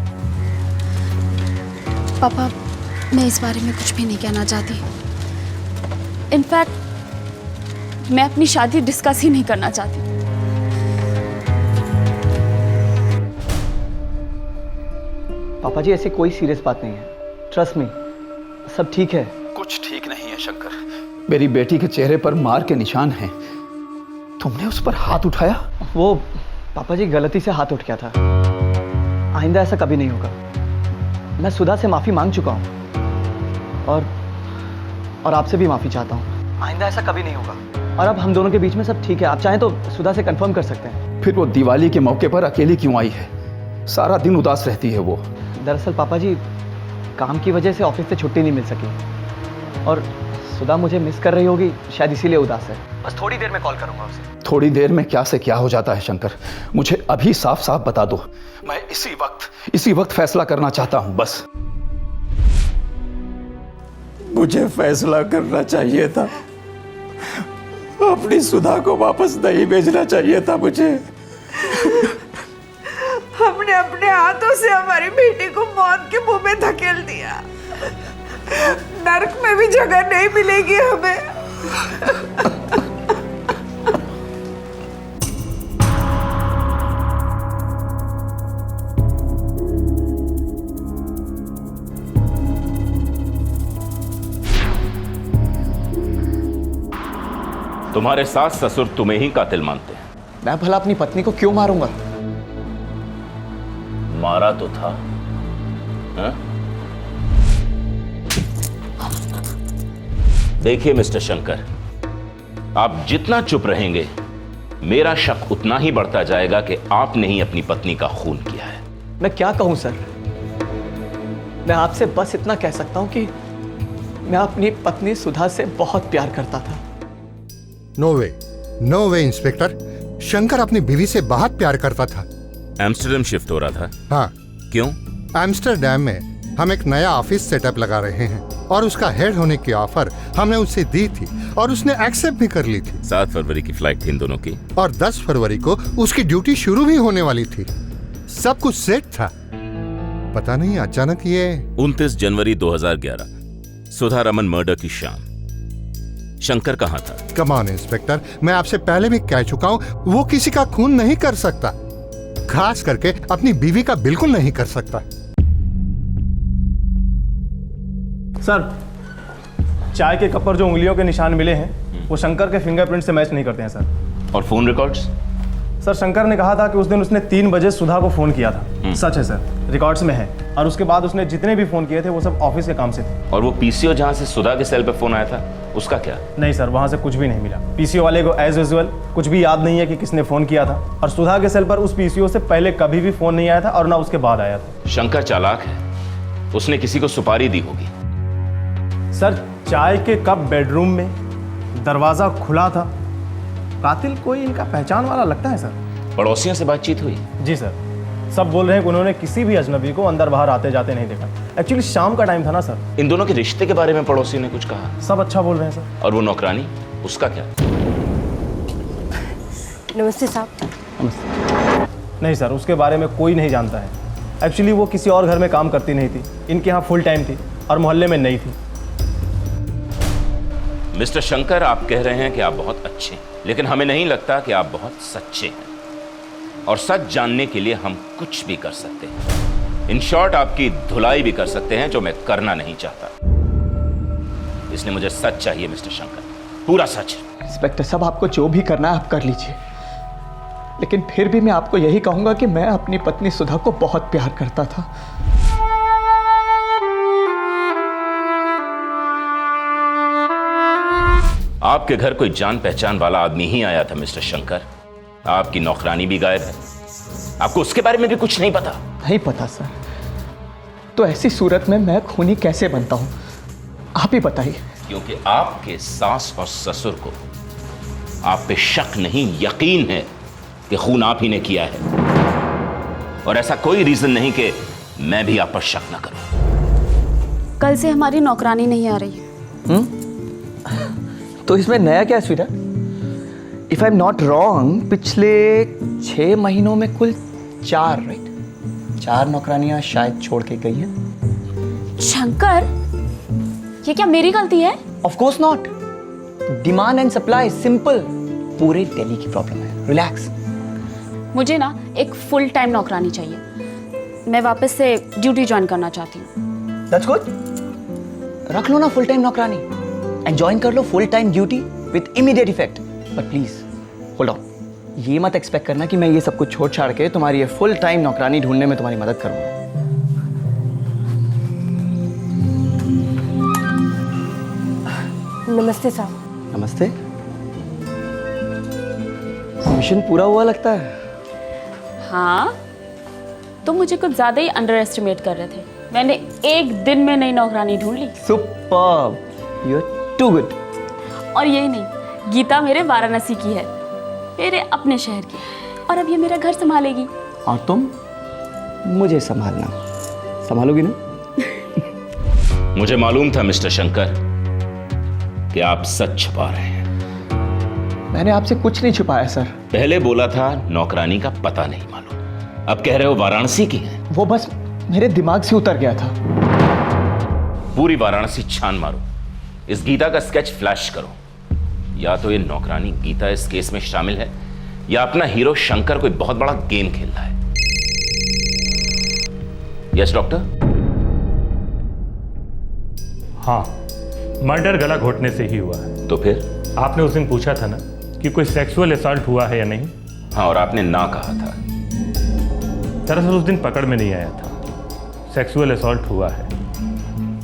पापा मैं इस बारे में कुछ भी नहीं कहना चाहती। इनफैक्ट मैं अपनी शादी डिस्कस ही नहीं करना चाहती। पापा जी ऐसी कोई सीरियस बात नहीं है, ट्रस्ट मी, सब ठीक है। कुछ ठीक नहीं है शंकर। मेरी बेटी के चेहरे पर मार के निशान हैं। तुमने उस पर हाथ उठाया? वो पापा जी गलती से हाथ उठ गया था, आइंदा ऐसा कभी नहीं होगा। मैं सुधा से माफी मांग चुका हूँ और आपसे भी माफी चाहता हूँ। आइंदा ऐसा कभी नहीं होगा। और अब हम दोनों के बीच में सब ठीक है। आप चाहें तो सुधा से कंफर्म कर सकते हैं। फिर वो दिवाली के मौके पर अकेली क्यों आई है? सारा दिन उदास रहती है वो। दरअसल पापा जी काम की वजह से ऑफिस से छुट्टी नहीं मिल सकी, और सुधा मुझे मिस कर रही होगी, शायद इसीलिए उदास है। बस थोड़ी देर में कॉल करूंगा उसे। थोड़ी देर में क्या से क्या हो जाता है शंकर, मुझे अभी साफ साफ बता दो। मैं इसी वक्त फैसला करना चाहता हूं। बस मुझे फैसला करना चाहिए था, अपनी सुधा को वापस नहीं भेजना चाहिए था मुझे। हमने अपने हाथों से हमारी बेटी को मौत के मुंह में धकेल दिया। नरक में भी जगह नहीं मिलेगी हमें। तुम्हारे सास ससुर तुम्हें ही कातिल मानते हैं। मैं भला अपनी पत्नी को क्यों मारूंगा? मारा तो था, हा? देखिए मिस्टर शंकर, आप जितना चुप रहेंगे मेरा शक उतना ही बढ़ता जाएगा कि आपने ही अपनी पत्नी का खून किया है। मैं क्या कहूं सर? मैं आपसे बस इतना कह सकता हूं कि मैं अपनी पत्नी सुधा से बहुत प्यार करता था। नो वे इंस्पेक्टर, शंकर अपनी बीवी से बहुत प्यार करता था। एम्स्टर्डम शिफ्ट हो रहा था? हाँ। क्यों? एम्स्टर्डम में हम एक नया ऑफिस सेटअप लगा रहे हैं और उसका हेड होने की ऑफर हमने उसे दी थी और उसने एक्सेप्ट भी कर ली थी। 7 फरवरी की फ्लाइट थी इन दोनों की और 10 फरवरी को उसकी ड्यूटी शुरू भी होने वाली थी। सब कुछ सेट था। पता नहीं अचानक ये 29 जनवरी 2011 सुधा रमन मर्डर की शाम। शंकर कहाँ था? कम ऑन इंस्पेक्टर, मैं आपसे पहले भी कह चुका हूँ, वो किसी का खून नहीं कर सकता, खास करके अपनी बीवी का बिल्कुल नहीं कर सकता। सर, चाय के कप पर जो उंगलियों के निशान मिले हैं वो शंकर के फिंगरप्रिंट से मैच नहीं करते हैं सर। और फोन रिकॉर्ड्स? सर, शंकर ने कहा था कि उस दिन उसने 3 बजे सुधा को फोन किया था। सच है सर, रिकॉर्ड्स में है। और उसके बाद उसने जितने भी फोन किए थे वो सब ऑफिस के काम से थे। और वो पीसीओ जहां से सुधा के सेल पे फोन आया था उसका क्या? नहीं सर, वहां से कुछ भी नहीं मिला। पीसीओ वाले को एज यूजुअल कुछ भी याद नहीं है कि किसने फोन किया था। और सुधा के सेल पर उस पीसीओ से पहले कभी भी फोन नहीं आया था और ना उसके बाद आया था। शंकर चालाक है, उसने किसी को सुपारी दी होगी। सर, चाय के कप बेडरूम में, दरवाजा खुला था। कातिल कोई इनका पहचान वाला लगता है सर। पड़ोसियों से बातचीत हुई? जी सर, सब बोल रहे हैं कि उन्होंने किसी भी अजनबी को अंदर बाहर आते जाते नहीं देखा। एक्चुअली शाम का टाइम था ना सर। इन दोनों के रिश्ते के बारे में पड़ोसी ने कुछ कहा? सब अच्छा बोल रहे हैं सर। और वो नौकरानी, उसका क्या? नमस्ते साहब। नमस्ते। नहीं सर, उसके बारे में कोई नहीं जानता है। एक्चुअली वो किसी और घर में काम करती नहीं थी, इनके यहाँ फुल टाइम थी और मोहल्ले में नई थी। मिस्टर शंकर, आप कह रहे हैं कि आप बहुत अच्छे हैं, लेकिन हमें नहीं लगता कि आप बहुत सच्चे हैं। और सच जानने के लिए हम कुछ भी कर सकते हैं। इन शॉर्ट, आपकी धुलाई भी कर सकते हैं, जो मैं करना नहीं चाहता। इसलिए मुझे सच चाहिए मिस्टर शंकर, पूरा सच। इंस्पेक्टर साहब, आपको जो भी करना है आप कर लीजिए, लेकिन फिर भी मैं आपको यही कहूंगा कि मैं अपनी पत्नी सुधा को बहुत प्यार करता था। आपके घर कोई जान पहचान वाला आदमी ही आया था मिस्टर शंकर। आपकी नौकरानी भी गायब है, आपको उसके बारे में भी कुछ नहीं पता? नहीं पता सर। तो ऐसी सूरत में मैं खूनी कैसे बनता हूं, आप ही बताइए। क्योंकि आपके सास और ससुर को आप पे शक नहीं, यकीन है कि खून आप ही ने किया है। और ऐसा कोई रीजन नहीं कि मैं भी आप पर शक न करूं। कल से हमारी नौकरानी नहीं आ रही है। तो इसमें नया क्या है Sweeta? If I am not wrong, पिछले 6 महीनों में कुल 4 नौकरानियां शायद छोड़ के गई हैं। शंकर, ये क्या मेरी गलती है? Of course not. Demand and supply, simple. पूरे दिल्ली की प्रॉब्लम है, रिलैक्स। मुझे ना एक फुल टाइम नौकरानी चाहिए। मैं वापस से ड्यूटी ज्वाइन करना चाहती हूँ। That's good. रख लो ना फुल टाइम नौकरानी एंड ज्वाइन कर लो full time duty with immediate effect. But please hold on, ये मत एक्सपेक्ट करना कि मैं ये सब कुछ छोड़ छाड़ के तुम्हारी ये फुल टाइम नौकरानी ढूंढने में तुम्हारी मदद करूंगा। नमस्ते साहब। नमस्ते। मिशन पूरा हुआ लगता है। हाँ, तुम मुझे कुछ ज्यादा ही अंडर एस्टिमेट कर रहे थे। मैंने एक दिन में नई नौकरानी ढूंढ ली। Superb, you are too good. और यही नहीं, गीता मेरे वाराणसी की है, मेरे अपने शहर की, और अब ये मेरा घर संभालेगी। और तुम मुझे संभालना, संभालोगी ना? मुझे मालूम था मिस्टर शंकर कि आप सच छुपा रहे हैं। मैंने आपसे कुछ नहीं छुपाया सर। पहले बोला था नौकरानी का पता नहीं मालूम, अब कह रहे हो वाराणसी की है। वो बस मेरे दिमाग से उतर गया था। पूरी वाराणसी छान मारो, इस गीता का स्केच फ्लैश करो। या तो ये नौकरानी गीता इस केस में शामिल है, या अपना हीरो शंकर कोई बहुत बड़ा गेम खेल रहा है। Yes doctor? हाँ, मर्डर गला घोटने से ही हुआ है। तो फिर आपने उस दिन पूछा था ना कि कोई सेक्सुअल असॉल्ट हुआ है या नहीं? हाँ, और आपने ना कहा था। दरअसल उस दिन पकड़ में नहीं आया था। सेक्सुअल असॉल्ट हुआ है,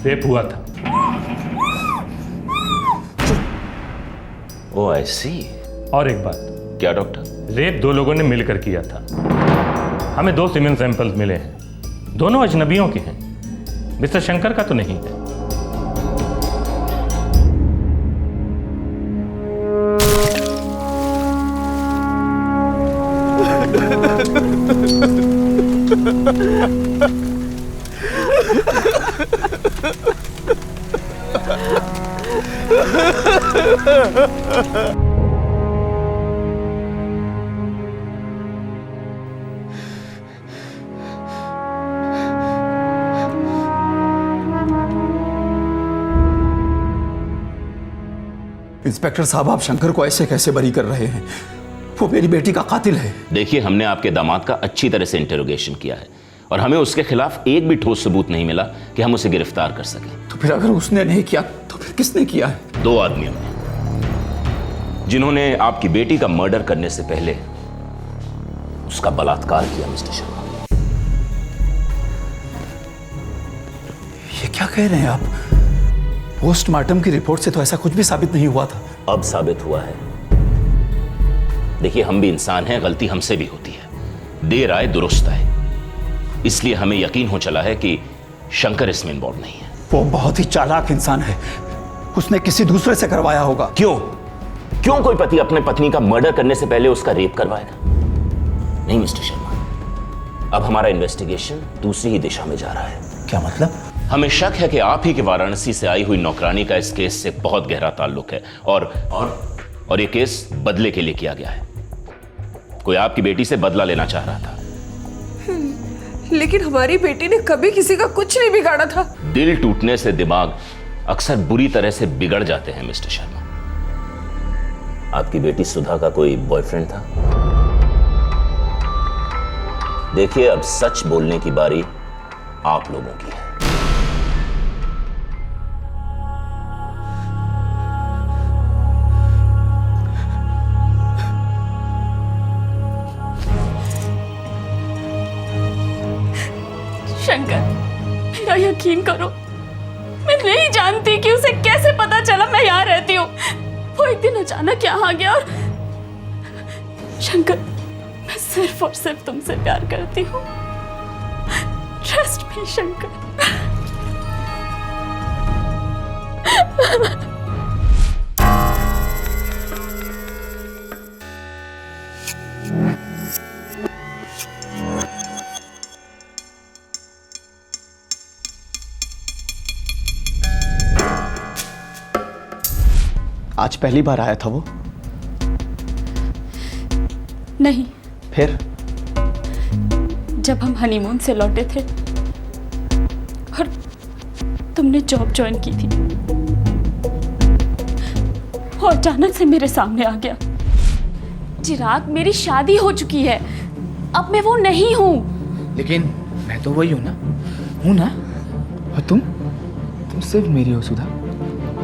रेप हुआ था। ओह, आई सी। और एक बात। क्या डॉक्टर? रेप 2 लोगों ने मिलकर किया था। हमें 2 सीमेन सैंपल्स मिले हैं, दोनों अजनबियों के हैं। मिस्टर शंकर का तो नहीं है। इंस्पेक्टर साहब, आप शंकर को ऐसे कैसे बरी कर रहे हैं? वो मेरी बेटी का कातिल है। देखिए, हमने आपके दामाद का अच्छी तरह से इंटेरोगेशन किया है और हमें उसके खिलाफ एक भी ठोस सबूत नहीं मिला कि हम उसे गिरफ्तार कर सकें। तो फिर अगर उसने नहीं किया तो फिर किसने किया है? 2 आदमियों ने, जिन्होंने आपकी बेटी का मर्डर करने से पहले उसका बलात्कार किया। मिस्टर शर्मा, ये क्या कह रहे हैं आप? पोस्टमार्टम की रिपोर्ट से तो ऐसा कुछ भी साबित नहीं हुआ था। अब साबित हुआ है। देखिए, हम भी इंसान हैं, गलती हमसे भी होती है। देर आए दुरुस्त आए, इसलिए हमें यकीन हो चला है कि शंकर इसमें इन्वॉल्व नहीं है। वो बहुत ही चालाक इंसान है, उसने किसी दूसरे से करवाया होगा। क्यों कोई पति अपने पत्नी का मर्डर करने से पहले उसका रेप करवाएगा? नहीं मिस्टर शर्मा, अब हमारा इन्वेस्टिगेशन दूसरी ही दिशा में जा रहा है। क्या मतलब? हमें शक है कि आप ही के वाराणसी से आई हुई नौकरानी का इस केस से बहुत गहरा ताल्लुक है और ये केस बदले के लिए किया गया है। कोई आपकी बेटी से बदला लेना चाह रहा था। लेकिन हमारी बेटी ने कभी किसी का कुछ नहीं बिगाड़ा था। दिल टूटने से दिमाग अक्सर बुरी तरह से बिगड़ जाते हैं मिस्टर शर्मा। आपकी बेटी सुधा का कोई बॉयफ्रेंड था? देखिए, अब सच बोलने की बारी आप लोगों की है। शंकर, मेरा यकीन करो, मैं नहीं जानती कि उसे कैसे पता चला मैं यहाँ रहती हूँ। वो एक दिन अचानक यहाँ आ गया और शंकर, मैं सिर्फ और सिर्फ तुमसे प्यार करती हूँ। Trust me Shankar. आज पहली बार आया था वो? नहीं, फिर? जब हम हनीमून से लौटे थे और तुमने जॉब ज्वाइन की थी, और अचानक से मेरे सामने आ गया। चिराग, मेरी शादी हो चुकी है, अब मैं वो नहीं हूं। लेकिन मैं तो वही हूं ना? और तुम सिर्फ मेरी हो सुधा,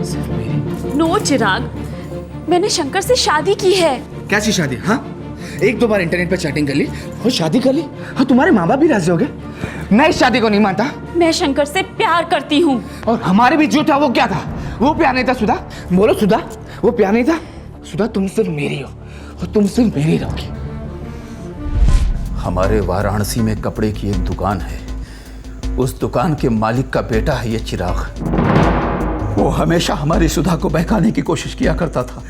सिर्फ मेरी। नो चिराग, मैंने शंकर से शादी की है। कैसी शादी? हाँ, 1-2 बार इंटरनेट पे चैटिंग कर ली और शादी कर ली। हाँ, तुम्हारे माँ बाप भी राजी हो गए। मैं इस शादी को नहीं मानता। मैं शंकर से प्यार करती हूँ। और हमारे बीच जो था वो क्या था? वो प्यार नहीं था सुधा। बोलो सुधा, वो प्यार नहीं था। सुधा, तुम सिर्फ मेरी हो और तुम सिर्फ मेरी रहोगी। हमारे वाराणसी में कपड़े की एक दुकान है, उस दुकान के मालिक का बेटा है ये चिराग। वो हमेशा हमारी सुधा को बहकाने की कोशिश किया करता था।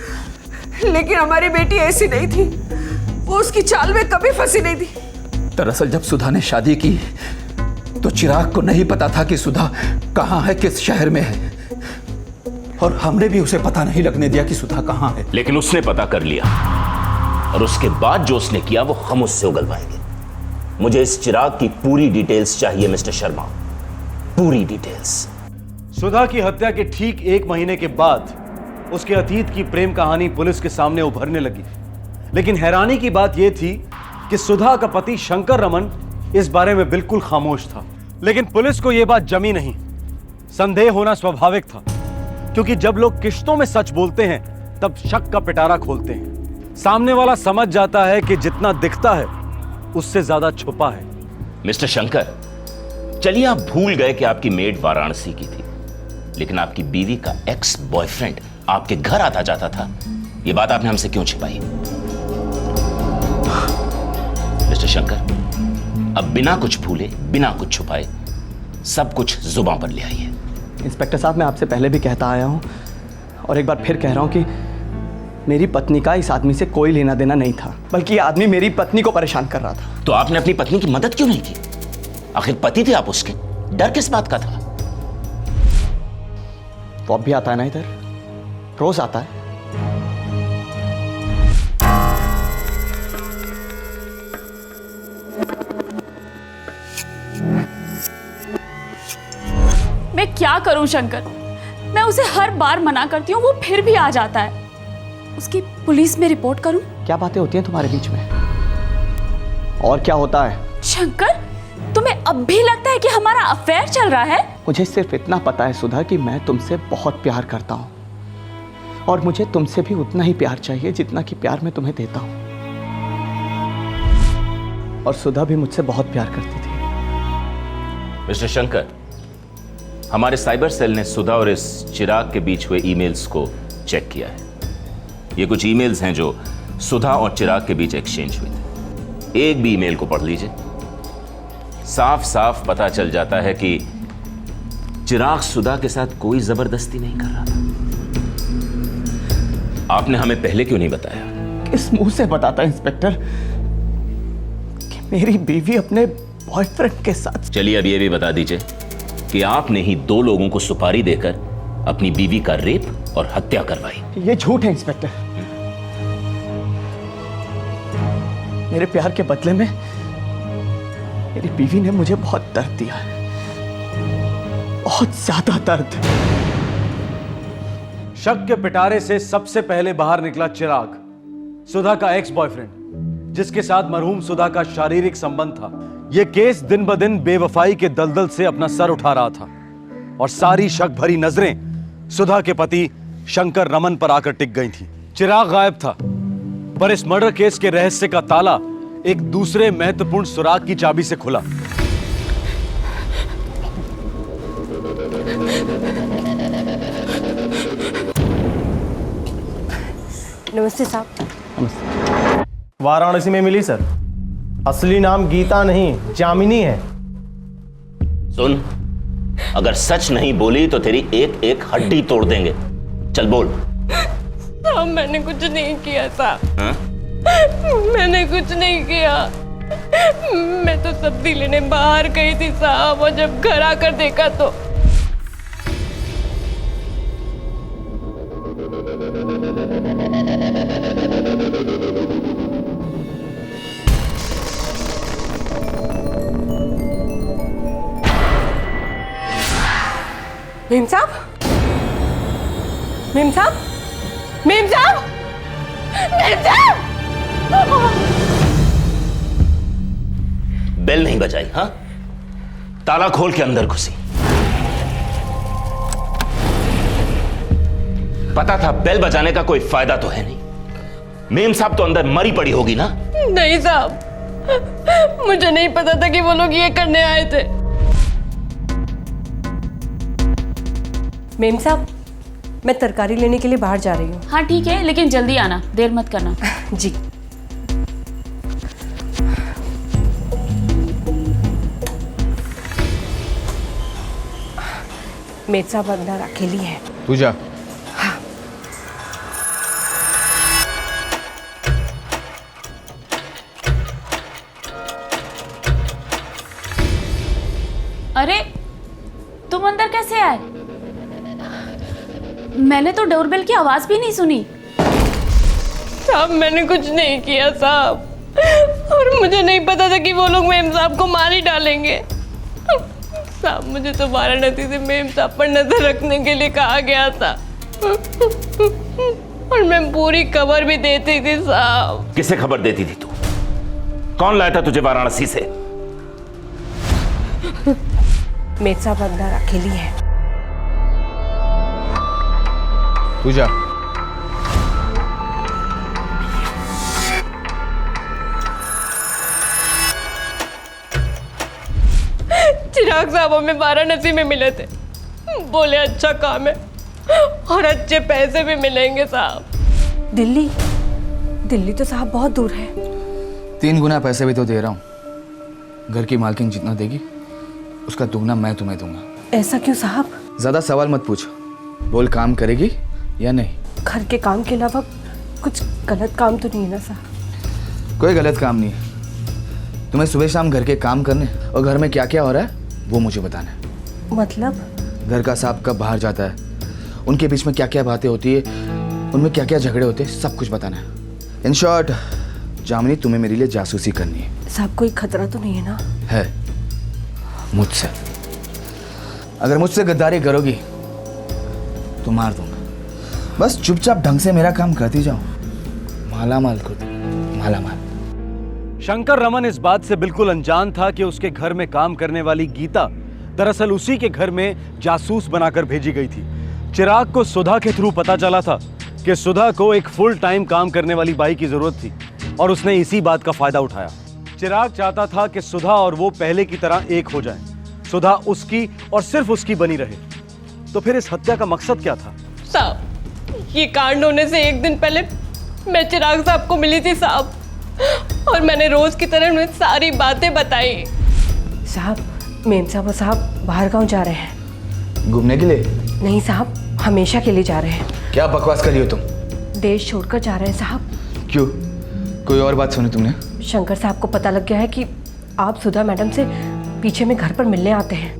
लेकिन हमारी बेटी ऐसी नहीं थी, वो उसकी चाल में कभी फंसी नहीं थी। दरअसल जब सुधा ने शादी की तो चिराग को नहीं पता था कि सुधा कहाँ है, किस शहर में है, और हमने भी उसे पता नहीं लगने दिया कि सुधा कहाँ है। लेकिन उसने पता कर लिया और उसके बाद जो उसने किया वो हम उससे उगलवाएंगे। मुझे इस चिराग की पूरी डिटेल्स चाहिए मिस्टर शर्मा, पूरी डिटेल्स। सुधा की हत्या के ठीक 1 महीने के बाद उसके अतीत की प्रेम कहानी पुलिस के सामने उभरने लगी। लेकिन हैरानी की बात यह थी कि सुधा का पति शंकर रमन इस बारे में बिल्कुल खामोश था। लेकिन पुलिस को यह बात जमी नहीं। संदेह होना स्वाभाविक था, क्योंकि जब लोग किश्तों में सच बोलते हैं तब शक का पिटारा खोलते हैं। सामने वाला समझ जाता है कि जितना दिखता है उससे ज्यादा छुपा है। मिस्टर शंकर, चलिए आप भूल गए कि आपकी मेड वाराणसी की थी, लेकिन आपकी बीवी का एक्स बॉयफ्रेंड आपके घर आता जाता था। यह बात आपने हमसे क्यों छिपाई? मिस्टर शंकर, अब बिना कुछ भूले, बिना कुछ छुपाए, सब कुछ जुबान पर ले आइए। इंस्पेक्टर साहब, मैं आपसे पहले भी कहता आया हूं और एक बार फिर कह रहा हूं कि मेरी पत्नी का इस आदमी से कोई लेना देना नहीं था, बल्कि ये आदमी मेरी पत्नी को परेशान कर रहा था। तो आपने अपनी पत्नी की मदद क्यों नहीं की? आखिर पति थे आप उसके, डर किस बात का था? वो अब भी आता है ना इधर, रोज आता है। मैं क्या करूं शंकर, मैं उसे हर बार मना करती हूँ, वो फिर भी आ जाता है। उसकी पुलिस में रिपोर्ट करूं? क्या बातें होती हैं तुम्हारे बीच में? और क्या होता है? शंकर, तुम्हें अब भी लगता है कि हमारा अफेयर चल रहा है? मुझे सिर्फ इतना पता है सुधा कि मैं तुमसे बहुत प्यार करता हूं, और मुझे तुमसे भी उतना ही प्यार चाहिए जितना कि प्यार मैं तुम्हें देता हूं। और सुधा भी मुझसे बहुत प्यार करती थी। मिस्टर शंकर, हमारे साइबर सेल ने सुधा और इस चिराग के बीच हुए ईमेल्स को चेक किया है। ये कुछ ईमेल्स हैं जो सुधा और चिराग के बीच एक्सचेंज हुए थे। एक भी ईमेल को पढ़ लीजिए, साफ साफ पता चल जाता है कि चिराग सुधा के साथ कोई जबरदस्ती नहीं कर रहा था। आपने हमें पहले क्यों नहीं बताया? किस मुंह से बताता इंस्पेक्टर कि मेरी बीवी अपने बॉयफ्रेंड के साथ? चलिए अब ये भी बता दीजिए कि आपने ही 2 लोगों को सुपारी देकर अपनी बीवी का रेप और हत्या करवाई। ये झूठ है इंस्पेक्टर। मेरे प्यार के बदले में मेरी बीवी ने मुझे बहुत दर्द दिया है, बहुत ज्यादा दर्द। शक के पिटारे से सबसे पहले बाहर निकला चिराग, सुधा का एक्स बॉयफ्रेंड, जिसके साथ मरहूम सुधा का शारीरिक संबंध था। यह केस दिन ब दिन बेवफाई के दलदल से अपना सर उठा रहा था और सारी शक भरी नजरें सुधा के पति शंकर रमन पर आकर टिक गई थीं। चिराग गायब था, पर इस मर्डर केस के रहस्य का ताला एक दूसरे महत्वपूर्ण सुराग की चाबी से खुला। नमस्ते साहब। वाराणसी में मिली सर। असली नाम गीता नहीं, जामिनी है। सुन, अगर सच नहीं बोली तो तेरी एक एक हड्डी तोड़ देंगे। चल बोल। साहब मैंने कुछ नहीं किया साहब। हाँ? मैंने कुछ नहीं किया। मैं तो सब्जी लेने बाहर गई थी साहब, और जब घर आकर देखा तो मेम साहब, मेम साहब, मेम साहब, मेम साहब! बेल नहीं बजाई? हाँ, ताला खोल के अंदर घुसी। पता था बेल बजाने का कोई फायदा तो है नहीं। मेम साहब तो अंदर मरी पड़ी होगी ना? नहीं साहब, मुझे नहीं पता था कि वो लोग ये करने आए थे। मेम साहब, मैं तरकारी लेने के लिए बाहर जा रही हूँ। हाँ ठीक है, लेकिन जल्दी आना, देर मत करना। जी। मेम साहब अंदर अकेली है। तू जा। अरे तुम अंदर कैसे आए? मैंने तो डोरबेल की आवाज भी नहीं सुनी। साहब मैंने कुछ नहीं किया साहब, और मुझे नहीं पता था कि वो लोग मेम साहब को मार ही डालेंगे। साहब मुझे तो वाराणसी से मेम साहब पर नजर रखने के लिए कहा गया था, और मैं पूरी खबर भी देती थी साहब। किसे खबर देती थी तू? कौन लाया था तुझे वाराणसी से? मेम साहब अंदर अकेली है। तू जा। चिराग साहब हमें वाराणसी में मिले थे, बोले अच्छा काम है और अच्छे पैसे भी मिलेंगे साहब। दिल्ली? दिल्ली तो साहब बहुत दूर है। 3 गुना पैसे भी तो दे रहा हूँ। घर की मालकिन जितना देगी उसका दुगना मैं तुम्हें दूंगा। ऐसा क्यों साहब? ज्यादा सवाल मत पूछ, बोल काम करेगी या नहीं? घर के काम के अलावा कुछ गलत काम तो नहीं है ना साहब? कोई गलत काम नहीं है। तुम्हें सुबह शाम घर के काम करने और घर में क्या क्या हो रहा है वो मुझे बताना है। मतलब? घर का साहब कब बाहर जाता है, उनके बीच में क्या क्या बातें होती है, उनमें क्या क्या झगड़े होते हैं, सब कुछ बताना है। इन शॉर्ट जामिनी, तुम्हें मेरे लिए जासूसी करनी है। साहब कोई खतरा तो नहीं है ना? है, मुझसे। अगर मुझसे गद्दारी करोगी तो मार दूंगा। बस चुपचाप ढंग से मेरा काम करती जाओ। माला माल खुद, माला माल। शंकर रमन इस बात से बिल्कुल अनजान था कि उसके घर में काम करने वाली गीता दरअसल उसी के घर में जासूस बनाकर भेजी गई थी। चिराग को सुधा के थ्रू पता चला था कि सुधा को एक फुल टाइम काम करने वाली बाई की जरूरत थी और उसने इसी बात का फायदा उठाया। चिराग चाहता था कि सुधा और वो पहले की तरह एक हो जाएं। सुधा उसकी और सिर्फ उसकी बनी रहे। तो फिर इस हत्या का मकसद क्या था? साहब ये कांड होने से एक दिन पहले मैं चिराग साहब को मिली थी साहब, और मैंने रोज की तरह उन्हें सारी बातें बताई। साहब मेम साहब और साहब बाहर गांव जा रहे हैं। घूमने के लिए? नहीं साहब, हमेशा के लिए जा रहे हैं। क्या बकवास कर रही हो तुम? देश छोड़कर जा रहे हैं साहब। क्यों, कोई और बात सुनी तुमने? शंकर साहब को पता लग गया है कि आप सुधा मैडम से पीछे में घर पर मिलने आते हैं।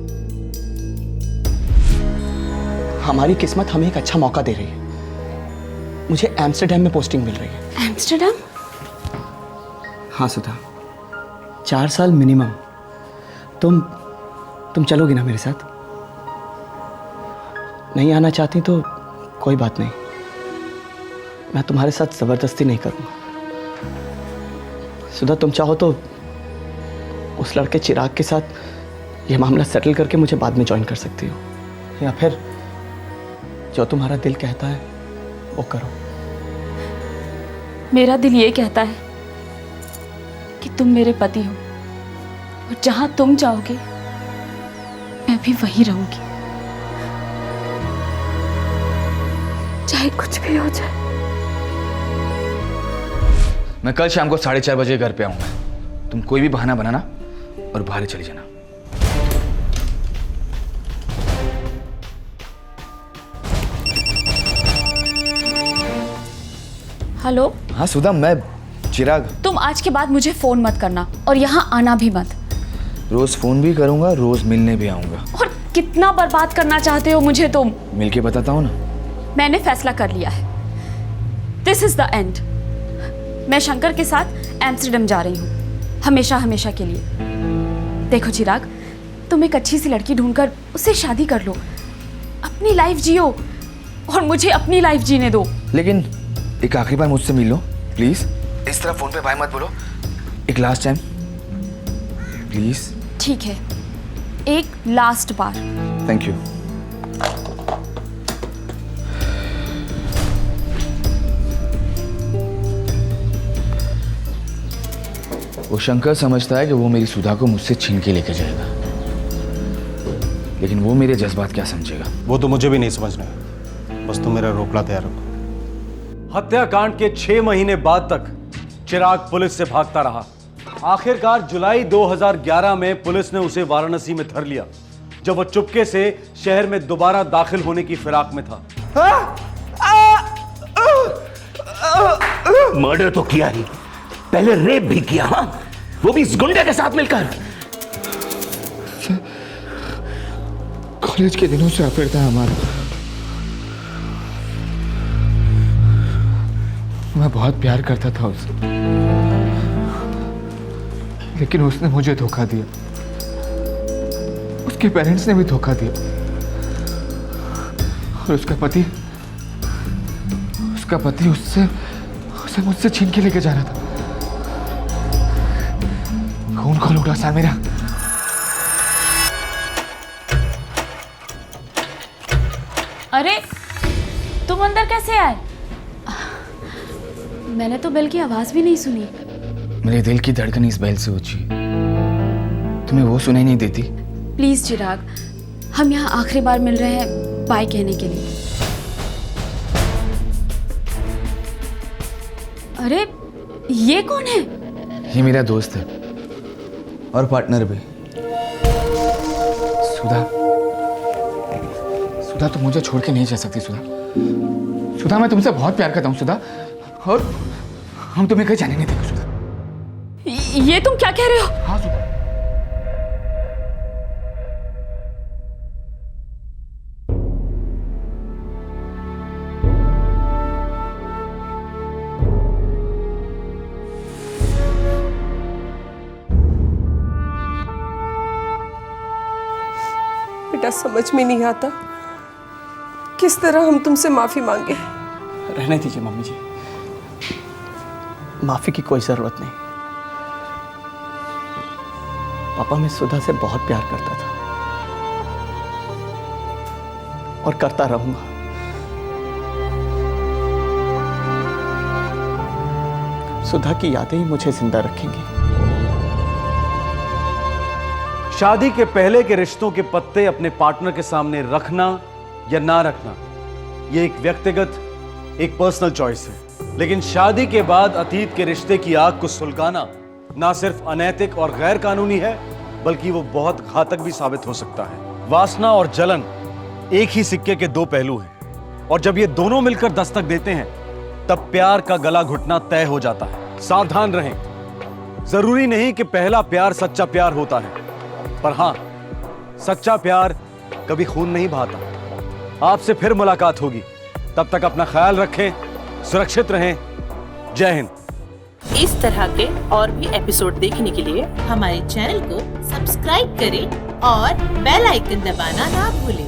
हमारी किस्मत हमें एक अच्छा मौका दे रही है। मुझे एम्स्टर्डम में पोस्टिंग मिल रही है। एम्स्टर्डम? हाँ सुधा, 4 साल मिनिमम। तुम चलोगी ना मेरे साथ? नहीं आना चाहती तो कोई बात नहीं, मैं तुम्हारे साथ जबरदस्ती नहीं करूंगा। सुधा तुम चाहो तो उस लड़के चिराग के साथ ये मामला सेटल करके मुझे बाद में ज्वाइन कर सकती हो, या फिर जो तुम्हारा दिल कहता है वो करो। मेरा दिल ये कहता है कि तुम मेरे पति हो और जहां तुम जाओगे मैं भी वहीं रहूंगी, चाहे कुछ भी हो जाए। मैं कल शाम को 4:30 बजे घर पे आऊंगा। तुम कोई भी बहाना बनाना और बाहर चली जाना। हेलो? हाँ सुधा, मैं चिराग। तुम आज के बाद मुझे फोन मत करना और यहाँ आना भी मत। रोज फोन भी करूंगा, रोज मिलने भी आऊंगा। और कितना बर्बाद करना चाहते हो मुझे तुम? मिलके बताता हूँ ना। मैंने फैसला कर लिया है। This is the end. मैं शंकर के साथ एम्स्टर्डम जा रही हूँ, हमेशा हमेशा के लिए। देखो चिराग, तुम एक अच्छी सी लड़की ढूंढकर उससे शादी कर लो, अपनी लाइफ जियो और मुझे अपनी लाइफ जीने दो। लेकिन एक आखिरी बार मुझसे मिल लो प्लीज। इस तरह फोन पे बाय मत बोलो। एक लास्ट टाइम प्लीज। ठीक है, एक लास्ट बार। Thank you. वो शंकर समझता है कि वो मेरी सुधा को मुझसे छीन के लेकर जाएगा, लेकिन वो मेरे जज्बात क्या समझेगा? वो तो मुझे भी नहीं समझना, बस तुम मेरा रोकड़ा तैयार रखो। हत्याकांड के 6 महीने बाद तक चिराग पुलिस से भागता रहा। आखिरकार जुलाई 2011 में पुलिस ने उसे वाराणसी में धर लिया, जब वो चुपके से शहर में दोबारा दाखिल होने की फिराक में था। मर्डर तो किया ही, पहले रेप भी किया। हाँ, वो भी इस गुंडे के साथ मिलकर। कॉलेज के दिनों से अफेयर था हमारा। मैं बहुत प्यार करता था उससे, लेकिन उसने मुझे धोखा दिया। उसके पेरेंट्स ने भी धोखा दिया, और उसका पति उसे मुझसे छीन के लेके जा रहा था। खून खोल उठा सा मेरा। अरे तुम अंदर कैसे आए? मैंने तो बेल की आवाज भी नहीं सुनी। मेरे दिल की धड़कन इस बैल से ऊंची, तुम्हें वो सुनाई नहीं देती प्लीज चिराग, हम यहाँ आखिरी बार मिल रहे हैं बाय कहने के लिए। अरे ये कौन है? ये मेरा दोस्त है और पार्टनर भी। सुधा, सुधा तुम मुझे छोड़ के नहीं जा सकती। सुधा, सुधा मैं तुमसे बहुत प्यार करता हूँ सुधा, और हम तुम्हें कहीं जाने नहीं देंगे सुधा। ये तुम क्या कह रहे हो? हाँ सुधा। बेटा समझ में नहीं आता किस तरह हम तुमसे माफी मांगे। रहने दीजिए मम्मी जी, माफी की कोई जरूरत नहीं। पापा मैं सुधा से बहुत प्यार करता था और करता रहूंगा। सुधा की यादें ही मुझे जिंदा रखेंगी। शादी के पहले के रिश्तों के पत्ते अपने पार्टनर के सामने रखना या ना रखना, यह एक व्यक्तिगत, एक पर्सनल चॉइस है। लेकिन शादी के बाद अतीत के रिश्ते की आग को सुलगाना ना सिर्फ अनैतिक और गैर कानूनी है, बल्कि वो बहुत घातक भी साबित हो सकता है। वासना और जलन एक ही सिक्के के दो पहलू हैं, और जब ये दोनों मिलकर दस्तक देते हैं तब प्यार का गला घुटना तय हो जाता है। सावधान रहें, जरूरी नहीं कि पहला प्यार सच्चा प्यार होता है, पर हां, सच्चा प्यार कभी खून नहीं बहाता। आपसे फिर मुलाकात होगी, तब तक अपना ख्याल रखें, सुरक्षित रहें। जय हिंद। इस तरह के और भी एपिसोड देखने के लिए हमारे चैनल को सब्सक्राइब करें और बेल आइकन दबाना ना भूलें।